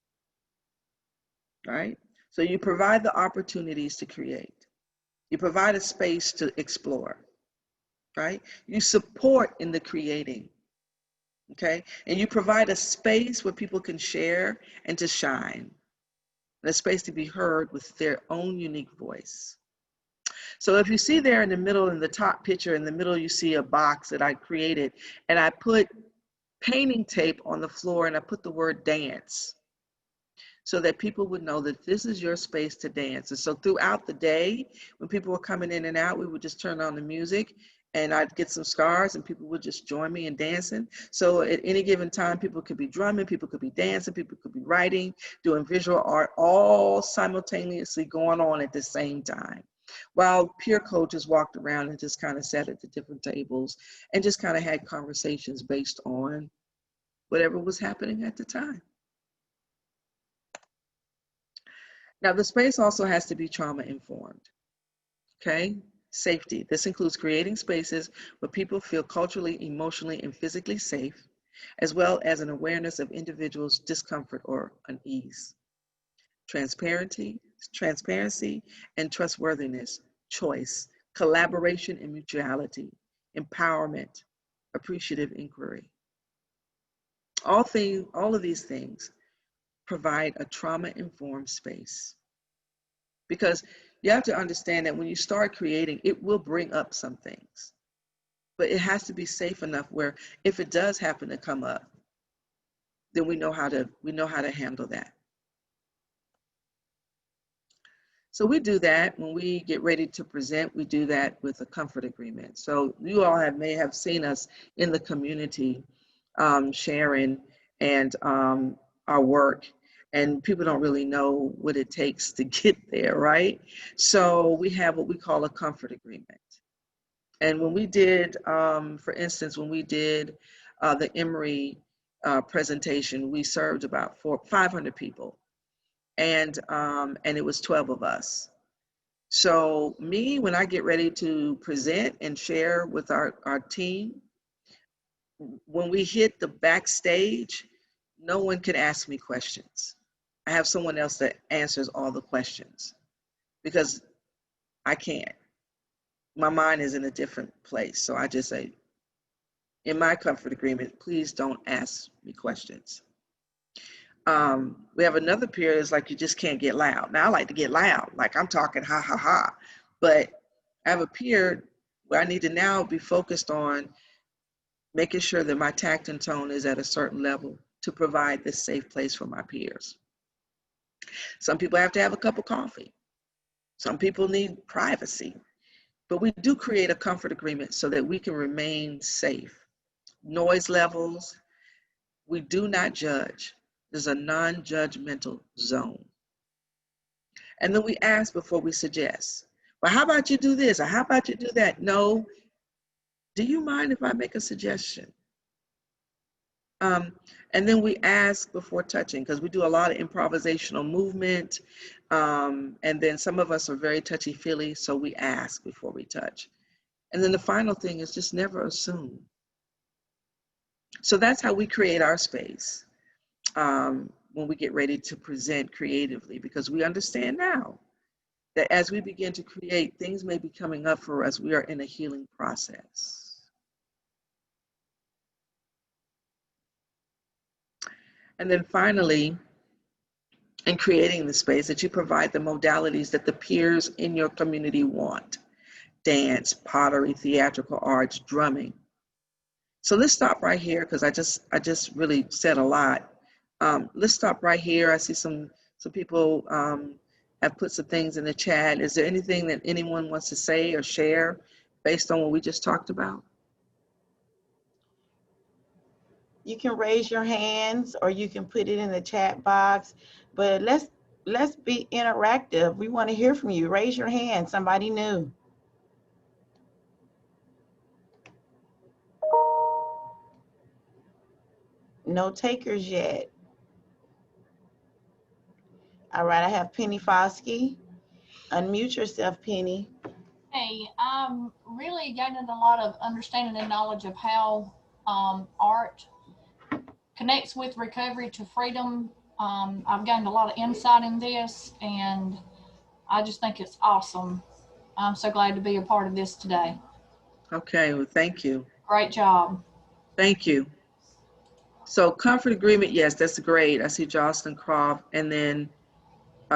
right? So you provide the opportunities to create. You provide a space to explore, right? You support in the creating, okay? And you provide a space where people can share and to shine, and a space to be heard with their own unique voice. So if you see there in the middle, in the top picture, in the middle, you see a box that I created, and I put painting tape on the floor, and I put the word dance, so that people would know that this is your space to dance. And so throughout the day, when people were coming in and out, we would just turn on the music, and I'd get some scars, and people would just join me in dancing. So at any given time, people could be drumming, people could be dancing, people could be writing, doing visual art, all simultaneously going on at the same time, while peer coaches walked around and just kind of sat at the different tables and just kind of had conversations based on whatever was happening at the time. Now, the space also has to be trauma informed, okay? Safety. This includes creating spaces where people feel culturally, emotionally, and physically safe, as well as an awareness of individuals' discomfort or unease. Transparency, and trustworthiness, choice, collaboration and mutuality, empowerment, appreciative inquiry. All of these things provide a trauma-informed space. Because you have to understand that when you start creating, it will bring up some things. But it has to be safe enough where if it does happen to come up, then we know how to handle that. So we do that when we get ready to present. We do that with a comfort agreement. So you all may have seen us in the community sharing and our work, and people don't really know what it takes to get there, right? So we have what we call a comfort agreement. And when we did, for instance, when we did the Emory presentation, we served about 500 people. And it was 12 of us. So me, when I get ready to present and share with our team, when we hit the backstage, no one can ask me questions. I have someone else that answers all the questions because I can't. My mind is in a different place. So I just say, in my comfort agreement, please don't ask me questions. We have another period is like you just can't get loud. Now I like to get loud, like I'm talking ha ha ha, but I have a period where I need to now be focused on making sure that my tact and tone is at a certain level to provide this safe place for my peers. Some people have to have a cup of coffee. Some people need privacy, but we do create a comfort agreement so that we can remain safe. Noise levels, we do not judge. There's a non-judgmental zone. And then we ask before we suggest. Well, how about you do this? Or how about you do that? No. Do you mind if I make a suggestion? And then we ask before touching, because we do a lot of improvisational movement. And then some of us are very touchy-feely, so we ask before we touch. And then the final thing is just never assume. So that's how we create our space. When we get ready to present creatively, because we understand now that as we begin to create, things may be coming up for us. We are in a healing process. And then finally, in creating the space, that you provide the modalities that the peers in your community want: dance, pottery, theatrical arts, drumming. So let's stop right here, because I just really said a lot. Let's stop right here. I see some people have put some things in the chat. Is there anything that anyone wants to say or share based on what we just talked about? You can raise your hands or you can put it in the chat box, but let's be interactive. We want to hear from you. Raise your hand, somebody new. No takers yet. All right, I have Penny Foskey. Unmute yourself, Penny. Hey, I'm really gaining a lot of understanding and knowledge of how art connects with recovery to freedom. I've gained a lot of insight in this, and I just think it's awesome. I'm so glad to be a part of this today. Okay, well, thank you. Great job. Thank you. So comfort agreement, yes, that's great. I see Jocelyn Croft, and then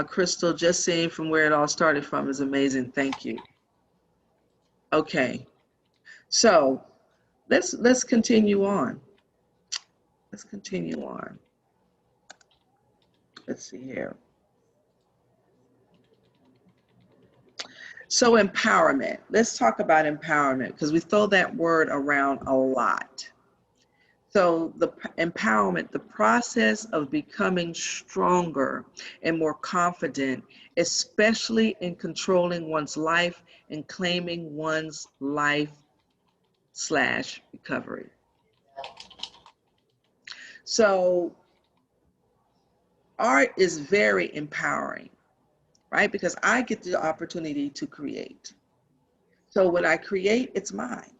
Crystal, just seeing from where it all started from is amazing. Thank you. Okay, so let's continue on. Let's continue on. Let's see here. So empowerment. Let's talk about empowerment, because we throw that word around a lot. So the empowerment, the process of becoming stronger and more confident, especially in controlling one's life and claiming one's life/recovery. So art is very empowering, right? Because I get the opportunity to create. So when I create, it's mine,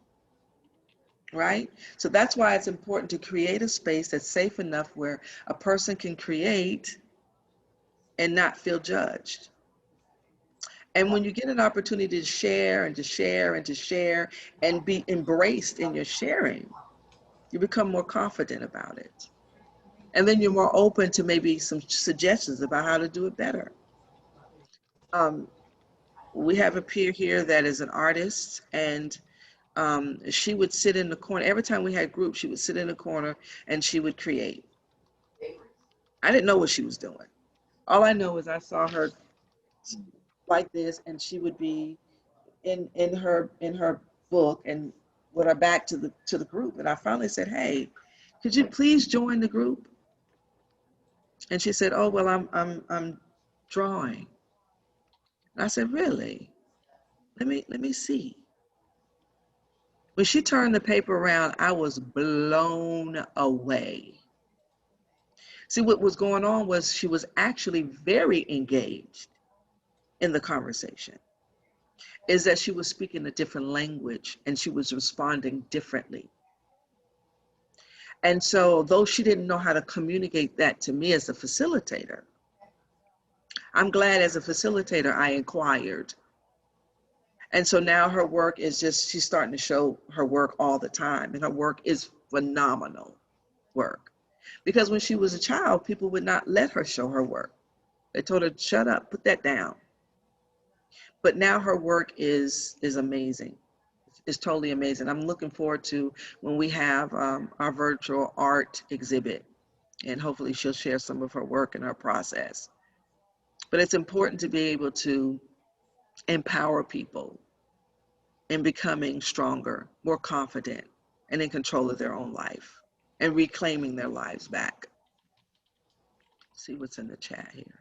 right? So that's why it's important to create a space that's safe enough where a person can create and not feel judged. And when you get an opportunity to share and to share and to share and be embraced in your sharing, you become more confident about it. And then you're more open to maybe some suggestions about how to do it better. We have a peer here that is an artist, and she would sit in the corner. Every time we had groups, she would sit in the corner and she would create. I didn't know what she was doing. All I know is I saw her like this, and she would be in her book and with her back to the group. And I finally said, "Hey, could you please join the group?" And she said, "Oh, well, I'm drawing." And I said, "Really? Let me see." When she turned the paper around, I was blown away. See, what was going on was she was actually very engaged in the conversation. Is that she was speaking a different language and she was responding differently. And so, though she didn't know how to communicate that to me as a facilitator, I'm glad as a facilitator I inquired. And so now her work is just, she's starting to show her work all the time. And her work is phenomenal work. Because when she was a child, people would not let her show her work. They told her, "Shut up, put that down." But now her work is amazing. It's totally amazing. I'm looking forward to when we have our virtual art exhibit. And hopefully she'll share some of her work and her process. But it's important to be able to empower people in becoming stronger, more confident, and in control of their own life and reclaiming their lives back. Let's see what's in the chat here.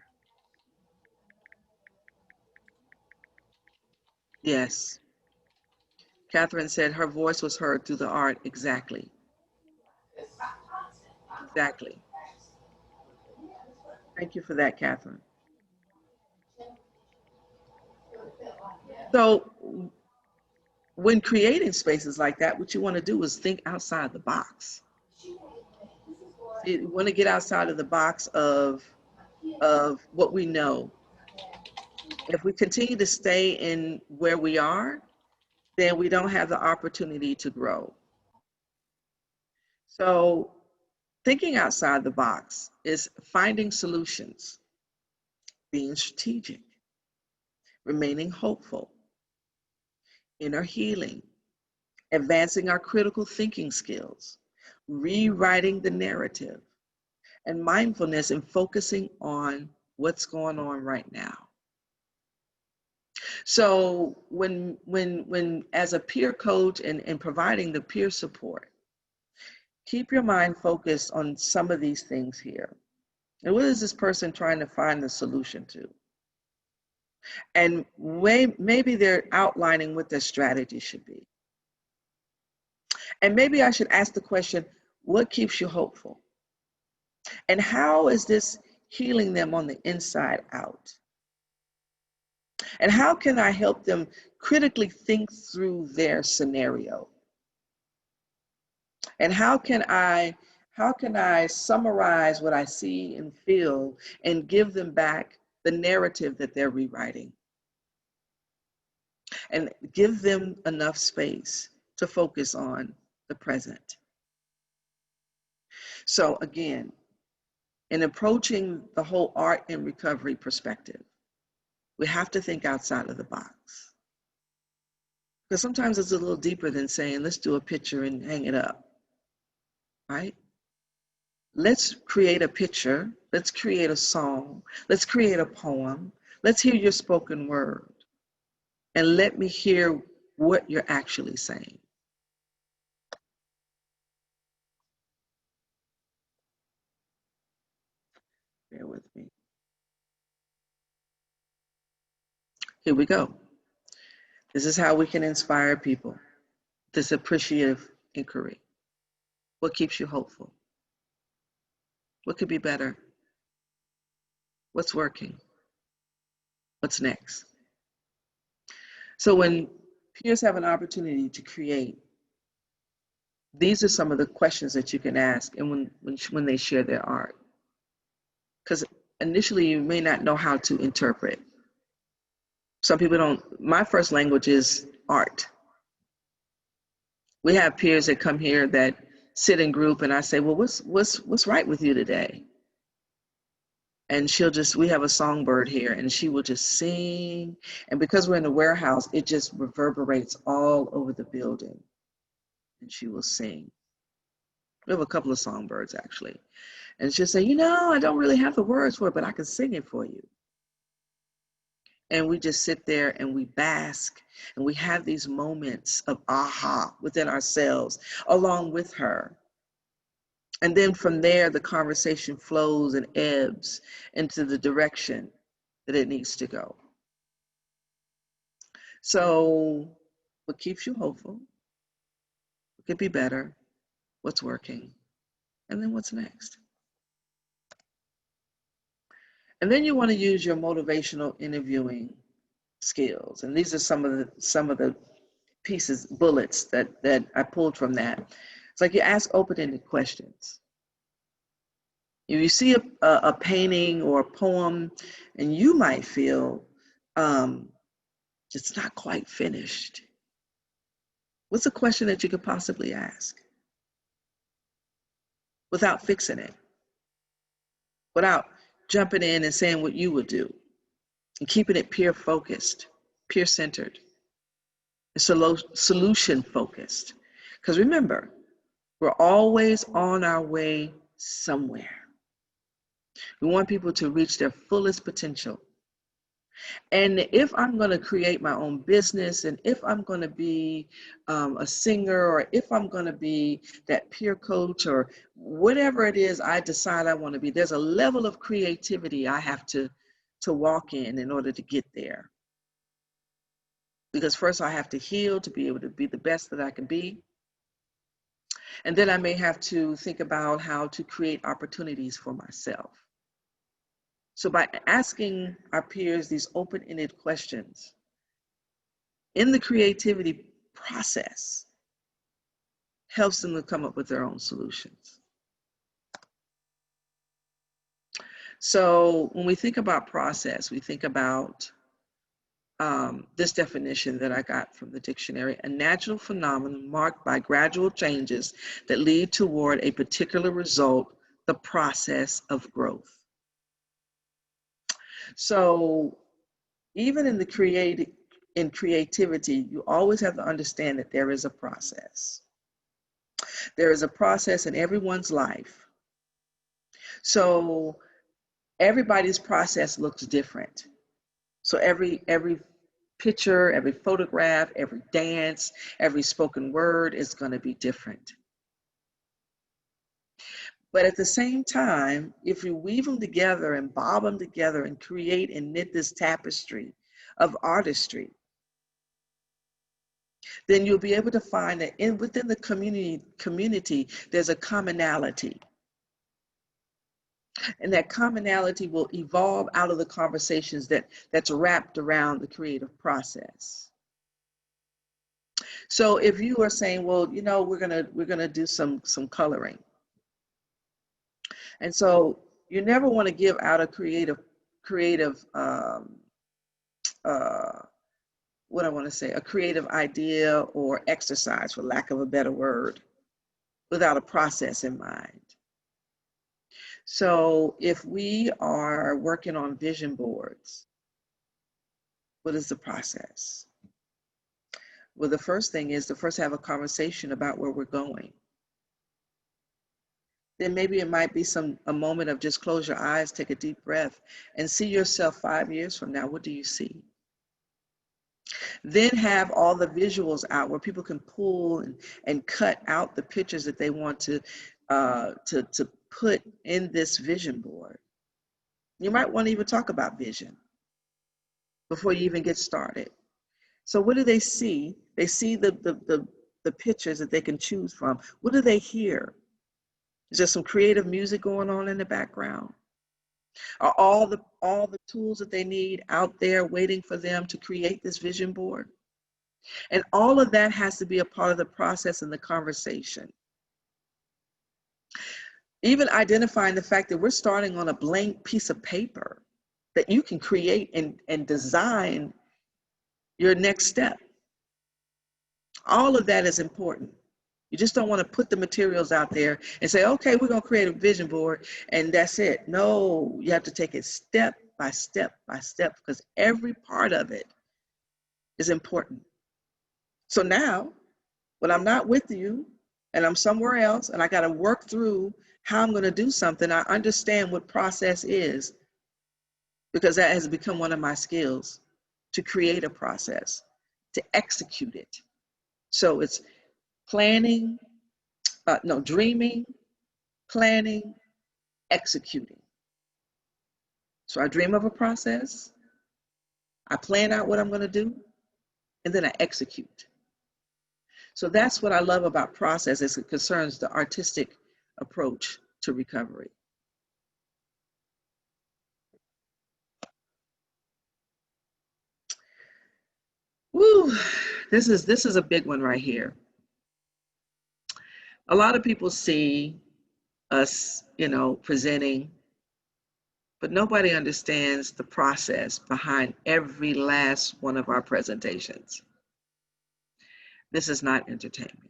Yes. Catherine said her voice was heard through the art. Exactly. Exactly. Thank you for that, Catherine. So when creating spaces like that, what you want to do is think outside the box. You want to get outside of the box of what we know. If we continue to stay in where we are, then we don't have the opportunity to grow. So thinking outside the box is finding solutions, being strategic, remaining hopeful, inner healing, advancing our critical thinking skills, rewriting the narrative, and mindfulness and focusing on what's going on right now. So when as a peer coach and providing the peer support, keep your mind focused on some of these things here. And what is this person trying to find the solution to? And maybe they're outlining what their strategy should be. And maybe I should ask the question, what keeps you hopeful? And how is this healing them on the inside out? And how can I help them critically think through their scenario? And how can I summarize what I see and feel and give them back the narrative that they're rewriting? And give them enough space to focus on the present. So again, in approaching the whole art and recovery perspective, we have to think outside of the box. Because sometimes it's a little deeper than saying, let's do a picture and hang it up, right? Let's create a picture. Let's create a song. Let's create a poem. Let's hear your spoken word. And let me hear what you're actually saying. Bear with me. Here we go. This is how we can inspire people. This appreciative inquiry. What keeps you hopeful? What could be better? What's working? What's next? So when peers have an opportunity to create. These are some of the questions that you can ask and when they share their art. Because initially you may not know how to interpret. Some people don't. My first language is art. We have peers that come here that sit in group, and I say, well, what's right with you today? And we have a songbird here, and she will just sing. And because we're in the warehouse, it just reverberates all over the building. And she will sing. We have a couple of songbirds, actually. And she'll say, you know, I don't really have the words for it, but I can sing it for you. And we just sit there and we bask, and we have these moments of aha within ourselves along with her. And then from there, the conversation flows and ebbs into the direction that it needs to go. So what keeps you hopeful? What could be better? What's working? And then what's next? And then you want to use your motivational interviewing skills. And these are some of the pieces, bullets that I pulled from that. It's like you ask open-ended questions. If you see a painting or a poem and you might feel it's not quite finished, what's a question that you could possibly ask without fixing it, without jumping in and saying what you would do, and keeping it peer focused, peer centered, solution focused? Because remember, we're always on our way somewhere. We want people to reach their fullest potential. And if I'm going to create my own business, and if I'm going to be a singer, or if I'm going to be that peer coach, or whatever it is I decide I want to be, there's a level of creativity I have to walk in order to get there. Because first I have to heal to be able to be the best that I can be. And then I may have to think about how to create opportunities for myself. So by asking our peers these open-ended questions in the creativity process, helps them to come up with their own solutions. So when we think about process, we think about this definition that I got from the dictionary: a natural phenomenon marked by gradual changes that lead toward a particular result, the process of growth. So even in creativity, you always have to understand that there is a process. There is a process in everyone's life. So everybody's process looks different. So every picture, every photograph, every dance, every spoken word is going to be different. But at the same time, if you weave them together and bob them together and create and knit this tapestry of artistry, then you'll be able to find that within the community, there's a commonality. And that commonality will evolve out of the conversations that's wrapped around the creative process. So if you are saying, well, you know, we're gonna do some coloring. And so you never want to give out a creative a creative idea or exercise, for lack of a better word, without a process in mind. So if we are working on vision boards, what is the process? Well, the first thing is to first have a conversation about where we're going. Then maybe it might be a moment of just close your eyes, take a deep breath, and see yourself 5 years from now. What do you see? Then have all the visuals out where people can pull and cut out the pictures that they want to put in this vision board. You might want to even talk about vision before you even get started. So what do they see? They see the pictures that they can choose from. What do they hear? Is there some creative music going on in the background? Are all the tools that they need out there waiting for them to create this vision board? And all of that has to be a part of the process and the conversation. Even identifying the fact that we're starting on a blank piece of paper, that you can create and design your next step. All of that is important. You just don't want to put the materials out there and say, okay, we're going to create a vision board and that's it. No, you have to take it step by step by step, because every part of it is important. So now, when I'm not with you and I'm somewhere else and I got to work through how I'm going to do something, I understand what process is, because that has become one of my skills, to create a process, to execute it. So it's planning, dreaming, planning, executing. So I dream of a process, I plan out what I'm going to do, and then I execute. So that's what I love about process as it concerns the artistic approach to recovery. Woo, this is a big one right here. A lot of people see us, presenting, but nobody understands the process behind every last one of our presentations. This is not entertainment.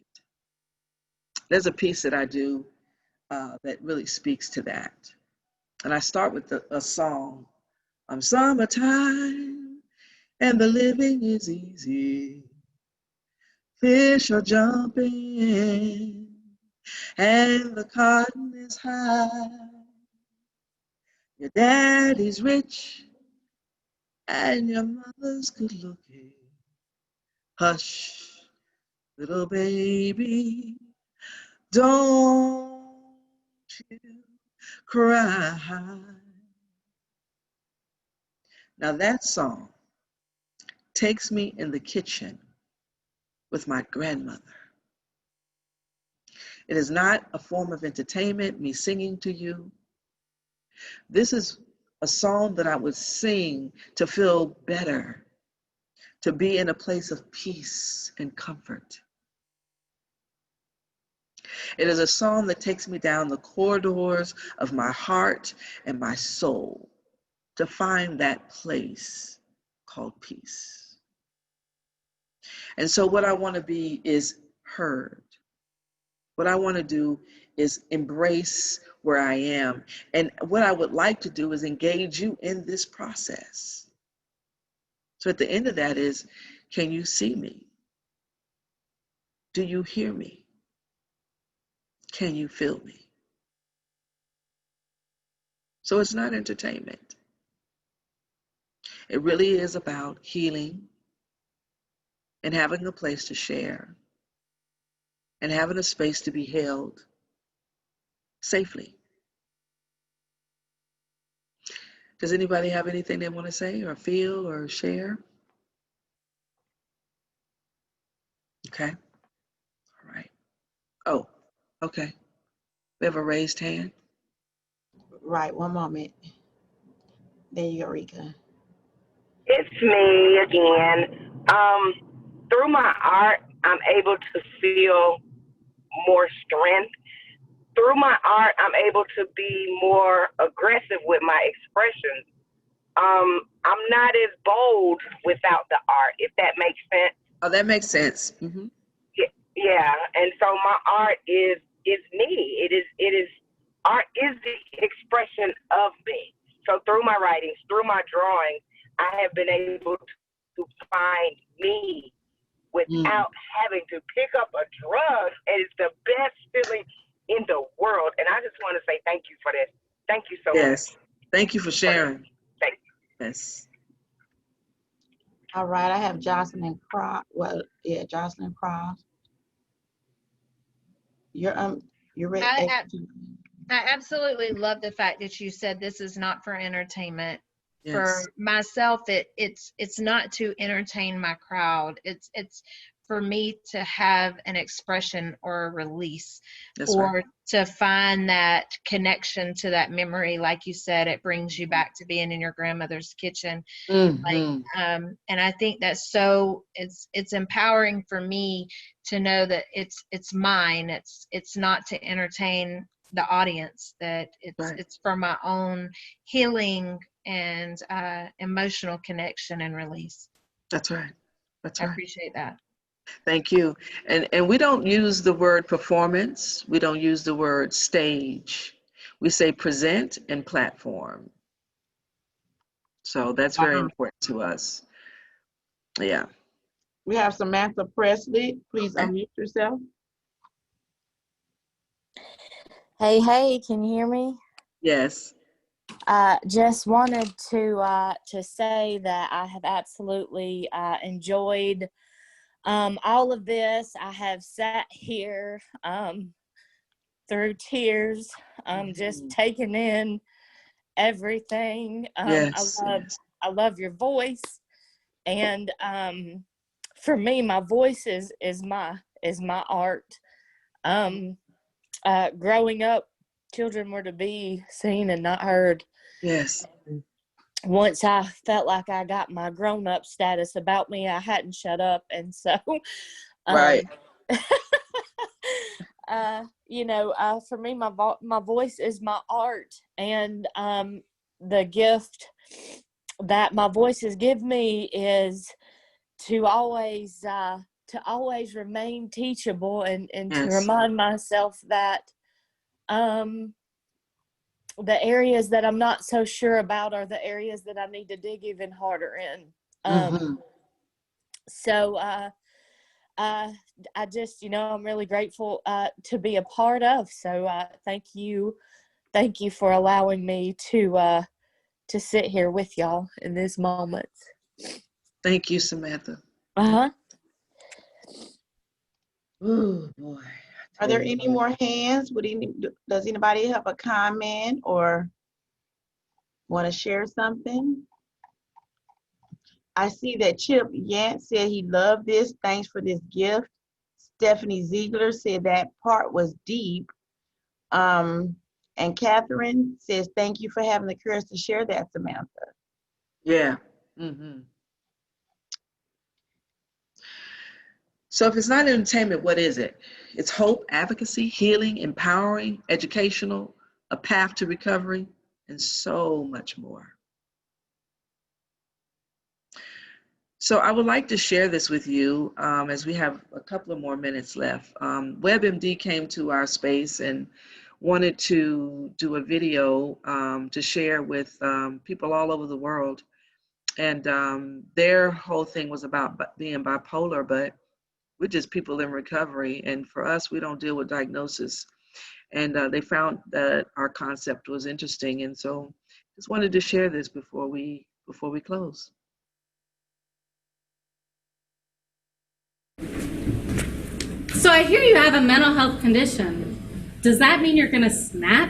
There's a piece that I do that really speaks to that. And I start with a song. Summertime and the living is easy. Fish are jumping and the cotton is high. Your daddy's rich and your mother's good looking. Hush, little baby, don't you cry. Now that song takes me in the kitchen with my grandmother. It is not a form of entertainment, me singing to you. This is a song that I would sing to feel better, to be in a place of peace and comfort. It is a song that takes me down the corridors of my heart and my soul to find that place called peace. And so what I want to be is heard. What I want to do is embrace where I am. And what I would like to do is engage you in this process. So at the end of that is, can you see me? Do you hear me? Can you feel me? So it's not entertainment. It really is about healing and having a place to share and having a space to be held safely. Does anybody have anything they want to say or feel or share? Okay. All right. Oh, okay. We have a raised hand. Right, one moment. There you go, Rika. It's me again. Through my art, I'm able to feel more strength. Through my art, I'm able to be more aggressive with my expressions. I'm not as bold without the art, if that makes sense. Oh, that makes sense. Mm-hmm. Yeah, and so my art is me. It is art is the expression of me. So through my writings, through my drawing, I have been able to find me without having to pick up a drug. And it's the best feeling in the world. And I just want to say thank you for this. Thank you so much. Yes. Thank you for sharing. Thank you. Yes. All right, I have Jocelyn Croft. Well, yeah, Jocelyn Croft. You're ready. I absolutely love the fact that you said this is not for entertainment. Yes. For myself, it's not to entertain my crowd. It's for me to have an expression or a release, That's or right. to find that connection to that memory. Like you said, it brings you back to being in your grandmother's kitchen. Mhm. And I think that's so, it's empowering for me to know that it's mine. It's not to entertain the audience, that Right. it's for my own healing and emotional connection and release. That's right. That's I right. appreciate that. Thank you. And we don't use the word performance. We don't use the word stage. We say present and platform. So that's very important to us. Yeah. We have Samantha Presley. Please unmute yourself. Hey, can you hear me? Yes. Just wanted to say that I have absolutely enjoyed all of this. I have sat here through tears, just taking in everything. Yes. I love your voice, and for me, my voice is my art. Growing up, children were to be seen and not heard. Yes. Once I felt like I got my grown-up status about me, I hadn't shut up, and so Right. for me, my voice is my art, and the gift that my voices give me is to always remain teachable, and to remind myself that the areas that I'm not so sure about are the areas that I need to dig even harder in. So I just, I'm really grateful to be a part of. So thank you for allowing me to sit here with y'all in this moment. Thank you, Samantha. Uh-huh. Oh boy. Are there any more hands? Does anybody have a comment or want to share something? I see that Chip Yant said he loved this. Thanks for this gift. Stephanie Ziegler said that part was deep. And Catherine says, thank you for having the courage to share that, Samantha. Yeah. So if it's not entertainment, what is it? It's hope, advocacy, healing, empowering, educational, a path to recovery, and so much more. So I would like to share this with you as we have a couple of more minutes left. WebMD came to our space and wanted to do a video to share with people all over the world. And their whole thing was about being bipolar, but we're just people in recovery. And for us, we don't deal with diagnosis. And they found that our concept was interesting. And so just wanted to share this before we close. So I hear you have a mental health condition. Does that mean you're gonna snap?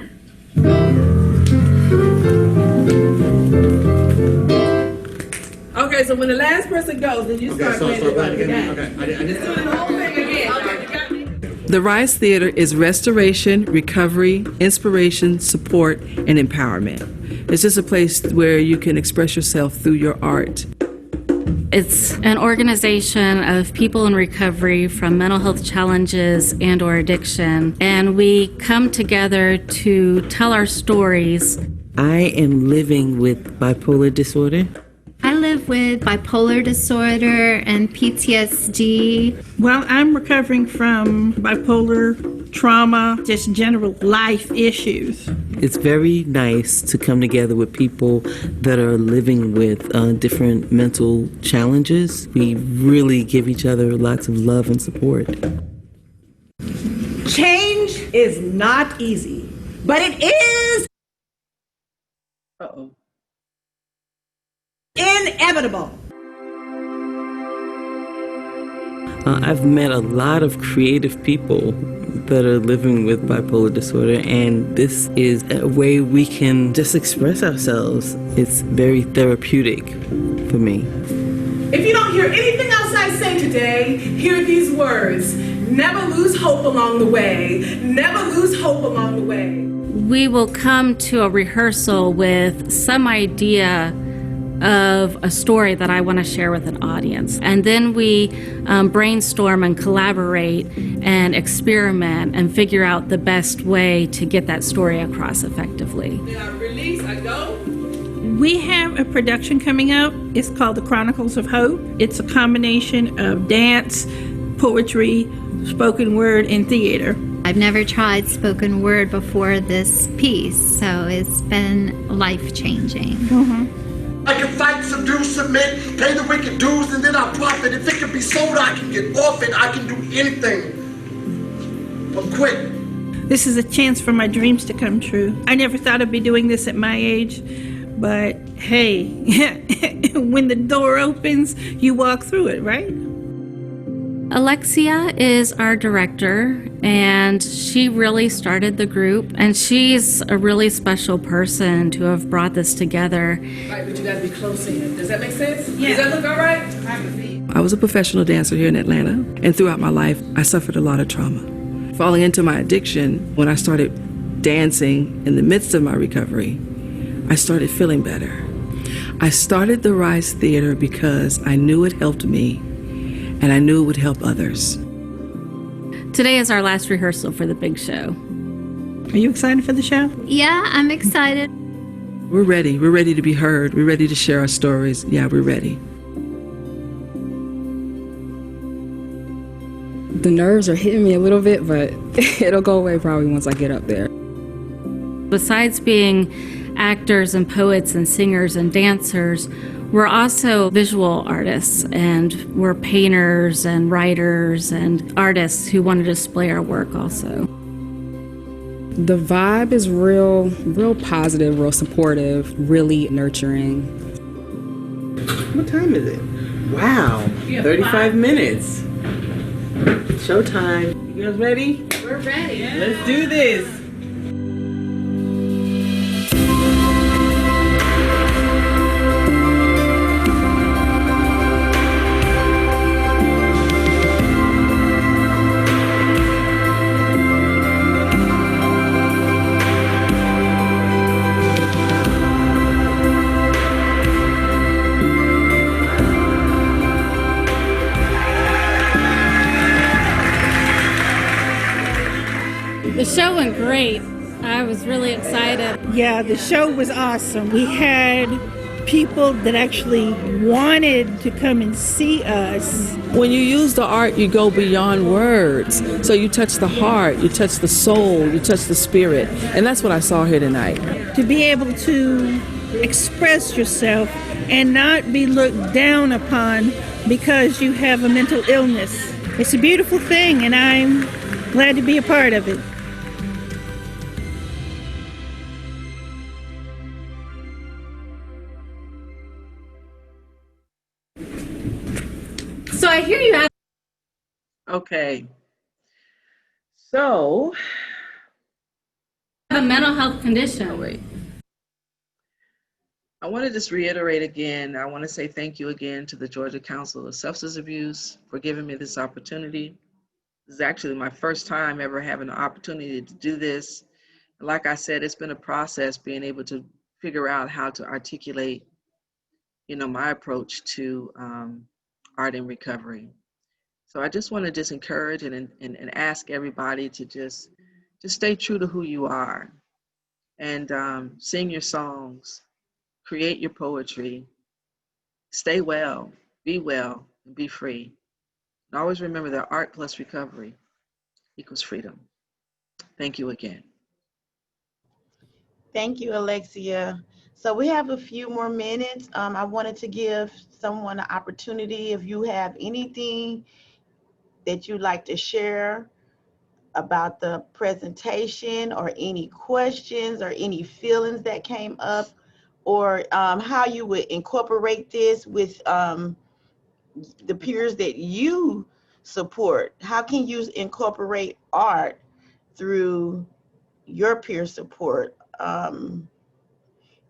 Okay, so when the last person goes, then you start playing the game. Okay, I did Doing the whole thing again. Okay, you got me? The Rise Theater is restoration, recovery, inspiration, support, and empowerment. It's just a place where you can express yourself through your art. It's an organization of people in recovery from mental health challenges and or addiction, and we come together to tell our stories. I am living with bipolar disorder. I live with bipolar disorder and PTSD. Well, I'm recovering from bipolar trauma, just general life issues. It's very nice to come together with people that are living with different mental challenges. We really give each other lots of love and support. Change is not easy, but it is inevitable. I've met a lot of creative people that are living with bipolar disorder, and this is a way we can just express ourselves. It's very therapeutic for me. If you don't hear anything else I say today, hear these words. Never lose hope along the way. Never lose hope along the way. We will come to a rehearsal with some idea of a story that I want to share with an audience. And then we brainstorm and collaborate and experiment and figure out the best way to get that story across effectively. Then I release, I go. We have a production coming up. It's called The Chronicles of Hope. It's a combination of dance, poetry, spoken word, and theater. I've never tried spoken word before this piece, so it's been life-changing. I can fight, subdue, submit, pay the wicked dues, and then I profit. If it can be sold, I can get off it. I can do anything but quit. This is a chance for my dreams to come true. I never thought I'd be doing this at my age, but hey, when the door opens, you walk through it, right? Alexia is our director, and she really started the group, and she's a really special person to have brought this together. Right, but you gotta be close in. Does that make sense? Yeah. Does that look all right? I was a professional dancer here in Atlanta, and throughout my life, I suffered a lot of trauma. Falling into my addiction, when I started dancing in the midst of my recovery, I started feeling better. I started the Rise Theater because I knew it helped me, and I knew it would help others. Today is our last rehearsal for the big show. Are you excited for the show? Yeah, I'm excited. We're ready. We're ready to be heard. We're ready to share our stories. Yeah, we're ready. The nerves are hitting me a little bit, but it'll go away probably once I get up there. Besides being actors and poets and singers and dancers, we're also visual artists, and we're painters and writers and artists who want to display our work also. The vibe is real positive, real supportive, really nurturing. What time is it? Wow, 35 minutes. Showtime. You guys ready? We're ready. Let's do this. The show went great. I was really excited. Yeah, the show was awesome. We had people that actually wanted to come and see us. When you use the art, you go beyond words. So you touch the heart, you touch the soul, you touch the spirit. And that's what I saw here tonight. To be able to express yourself and not be looked down upon because you have a mental illness. It's a beautiful thing, and I'm glad to be a part of it. So I hear you have. Okay. So. A mental health condition. I want to just reiterate again, I want to say thank you again to the Georgia Council of Substance Abuse for giving me this opportunity. This is actually my first time ever having the opportunity to do this. Like I said, it's been a process being able to figure out how to articulate, my approach to art and recovery. So I just want to just encourage and ask everybody to just stay true to who you are, and sing your songs, create your poetry, stay well, and be free. And always remember that art plus recovery equals freedom. Thank you again. Thank you, Alexia. So we have a few more minutes. I wanted to give someone an opportunity. If you have anything that you'd like to share about the presentation, or any questions or any feelings that came up, or how you would incorporate this with the peers that you support. How can you incorporate art through your peer support?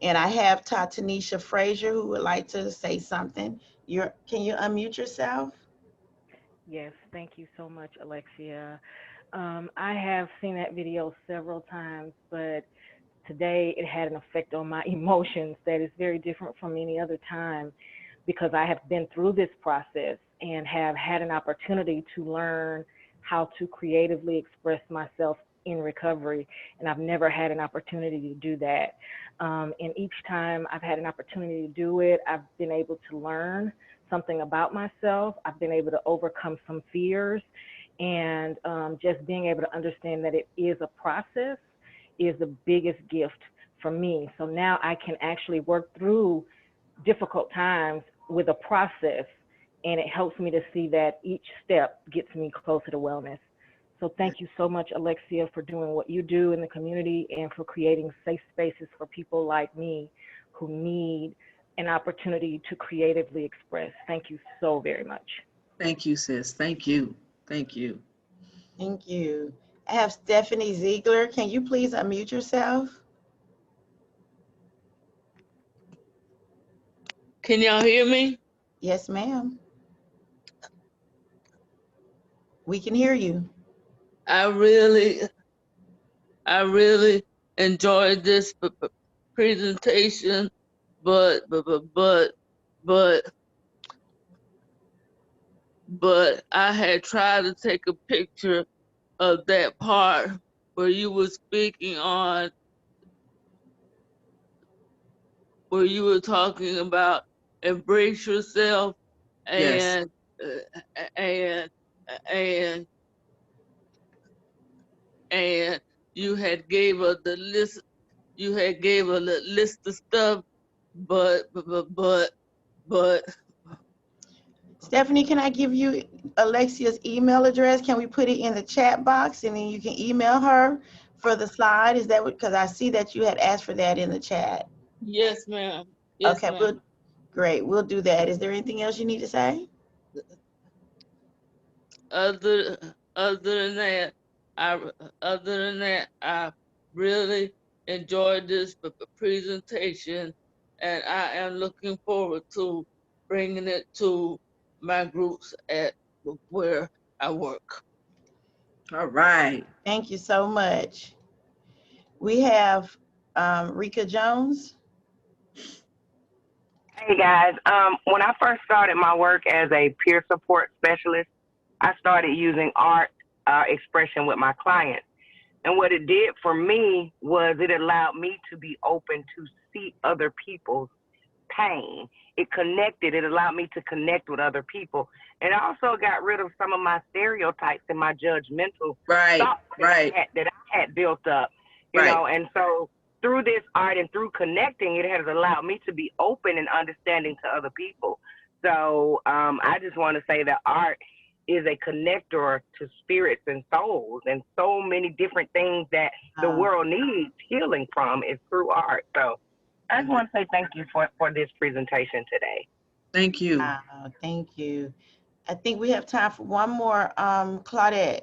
And I have Tanisha Frazier who would like to say something. Can you unmute yourself? Yes, thank you so much, Alexia. I have seen that video several times, but today it had an effect on my emotions that is very different from any other time, because I have been through this process and have had an opportunity to learn how to creatively express myself in recovery, and I've never had an opportunity to do that. And each time I've had an opportunity to do it, I've been able to learn something about myself. I've been able to overcome some fears, and just being able to understand that it is a process is the biggest gift for me. So now I can actually work through difficult times with a process, and it helps me to see that each step gets me closer to wellness. So thank you so much, Alexia, for doing what you do in the community and for creating safe spaces for people like me who need an opportunity to creatively express. Thank you so very much. Thank you, sis. Thank you. Thank you. Thank you. I have Stephanie Ziegler. Can you please unmute yourself? Can y'all hear me? Yes, ma'am. We can hear you. I really enjoyed this presentation, but I had tried to take a picture of that part where you were speaking on, where you were talking about embrace yourself, and and you had gave us the list. You had gave us a list of stuff, but Stephanie, can I give you Alexia's email address? Can we put it in the chat box and then you can email her for the slide? Is that what, because I see that you had asked for that in the chat. Yes, ma'am. Yes, okay, ma'am. Great, we'll do that. Is there anything else you need to say? Other than that, I really enjoyed this presentation, and I am looking forward to bringing it to my groups at where I work. All right. Thank you so much. We have Rika Jones. Hey guys, when I first started my work as a peer support specialist, I started using art expression with my clients. And what it did for me was it allowed me to be open to see other people's pain. It allowed me to connect with other people. And I also got rid of some of my stereotypes and my judgmental thoughts that I had built up, you know, and so through this art and through connecting, it has allowed me to be open and understanding to other people. So I just want to say that art is a connector to spirits and souls, and so many different things that the world needs healing from is through art. So I just want to say thank you for this presentation today. Thank you. Thank you. I think we have time for one more. Claudette,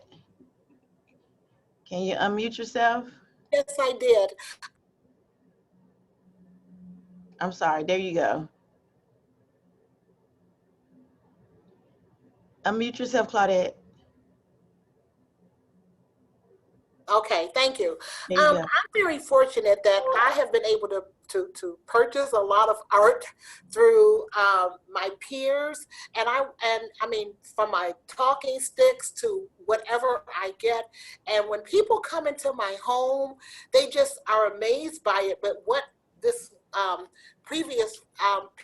can you unmute yourself? Yes, I did. I'm sorry, there you go. Unmute yourself, Claudette. Okay, thank you. I'm very fortunate that I have been able to purchase a lot of art through my peers, and I mean, from my talking sticks to whatever I get. And when people come into my home, they just are amazed by it. But what this previous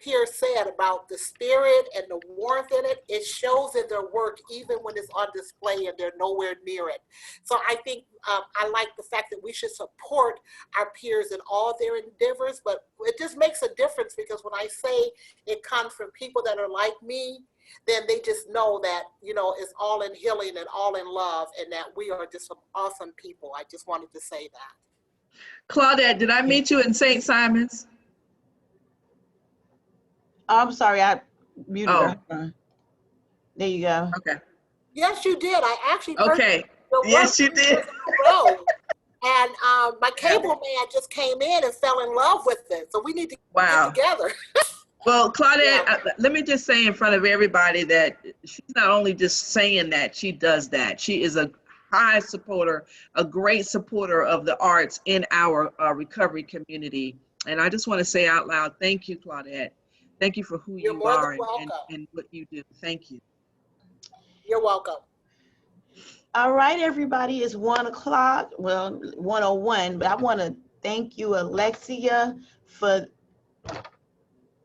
peer said about the spirit and the warmth in it, it shows in their work even when it's on display and they're nowhere near it. So I think I like the fact that we should support our peers in all their endeavors, but it just makes a difference because when I say it comes from people that are like me, then they just know that, you know, it's all in healing and all in love, and that we are just some awesome people. I just wanted to say that. Claudette, did I meet you in St. Simon's? Oh, I'm sorry, I muted her. There you go. Okay. Yes, you did. I actually okay. Yes, you did. And my cable man just came in and fell in love with it. So we need to Wow. get together. Well, Claudette, let me just say in front of everybody that she's not only just saying that, she does that. She is a high supporter, a great supporter of the arts in our recovery community. And I just want to say out loud, thank you, Claudette. Thank you for who You're you more are than welcome. and what you do. Thank you. You're welcome. All right, everybody, it's 1 o'clock, well, 1:01, but I want to thank you, Alexia, for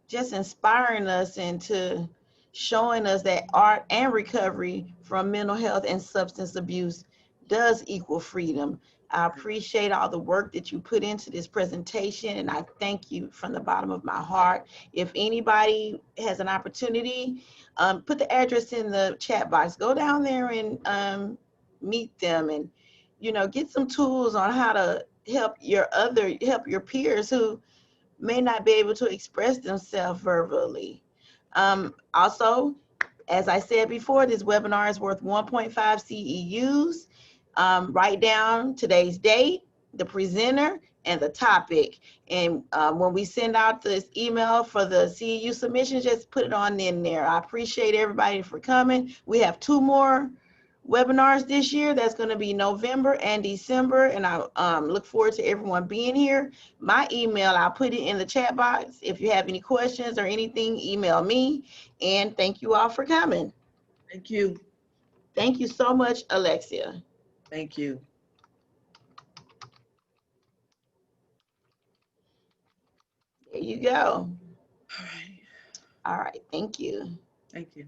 just inspiring us into showing us that art and recovery from mental health and substance abuse does equal freedom. I appreciate all the work that you put into this presentation, and I thank you from the bottom of my heart. If anybody has an opportunity, put the address in the chat box. Go down there and meet them, and get some tools on how to help your peers who may not be able to express themselves verbally. Also, as I said before, this webinar is worth 1.5 CEUs. Write down today's date, the presenter, and the topic. And when we send out this email for the CEU submission, just put it on in there. I appreciate everybody for coming. We have 2 more webinars this year. That's going to be November and December, and I look forward to everyone being here. My email, I'll put it in the chat box. If you have any questions or anything, email me. And thank you all for coming. Thank you. Thank you so much, Alexia. Thank you. There you go. All right. All right, thank you. Thank you.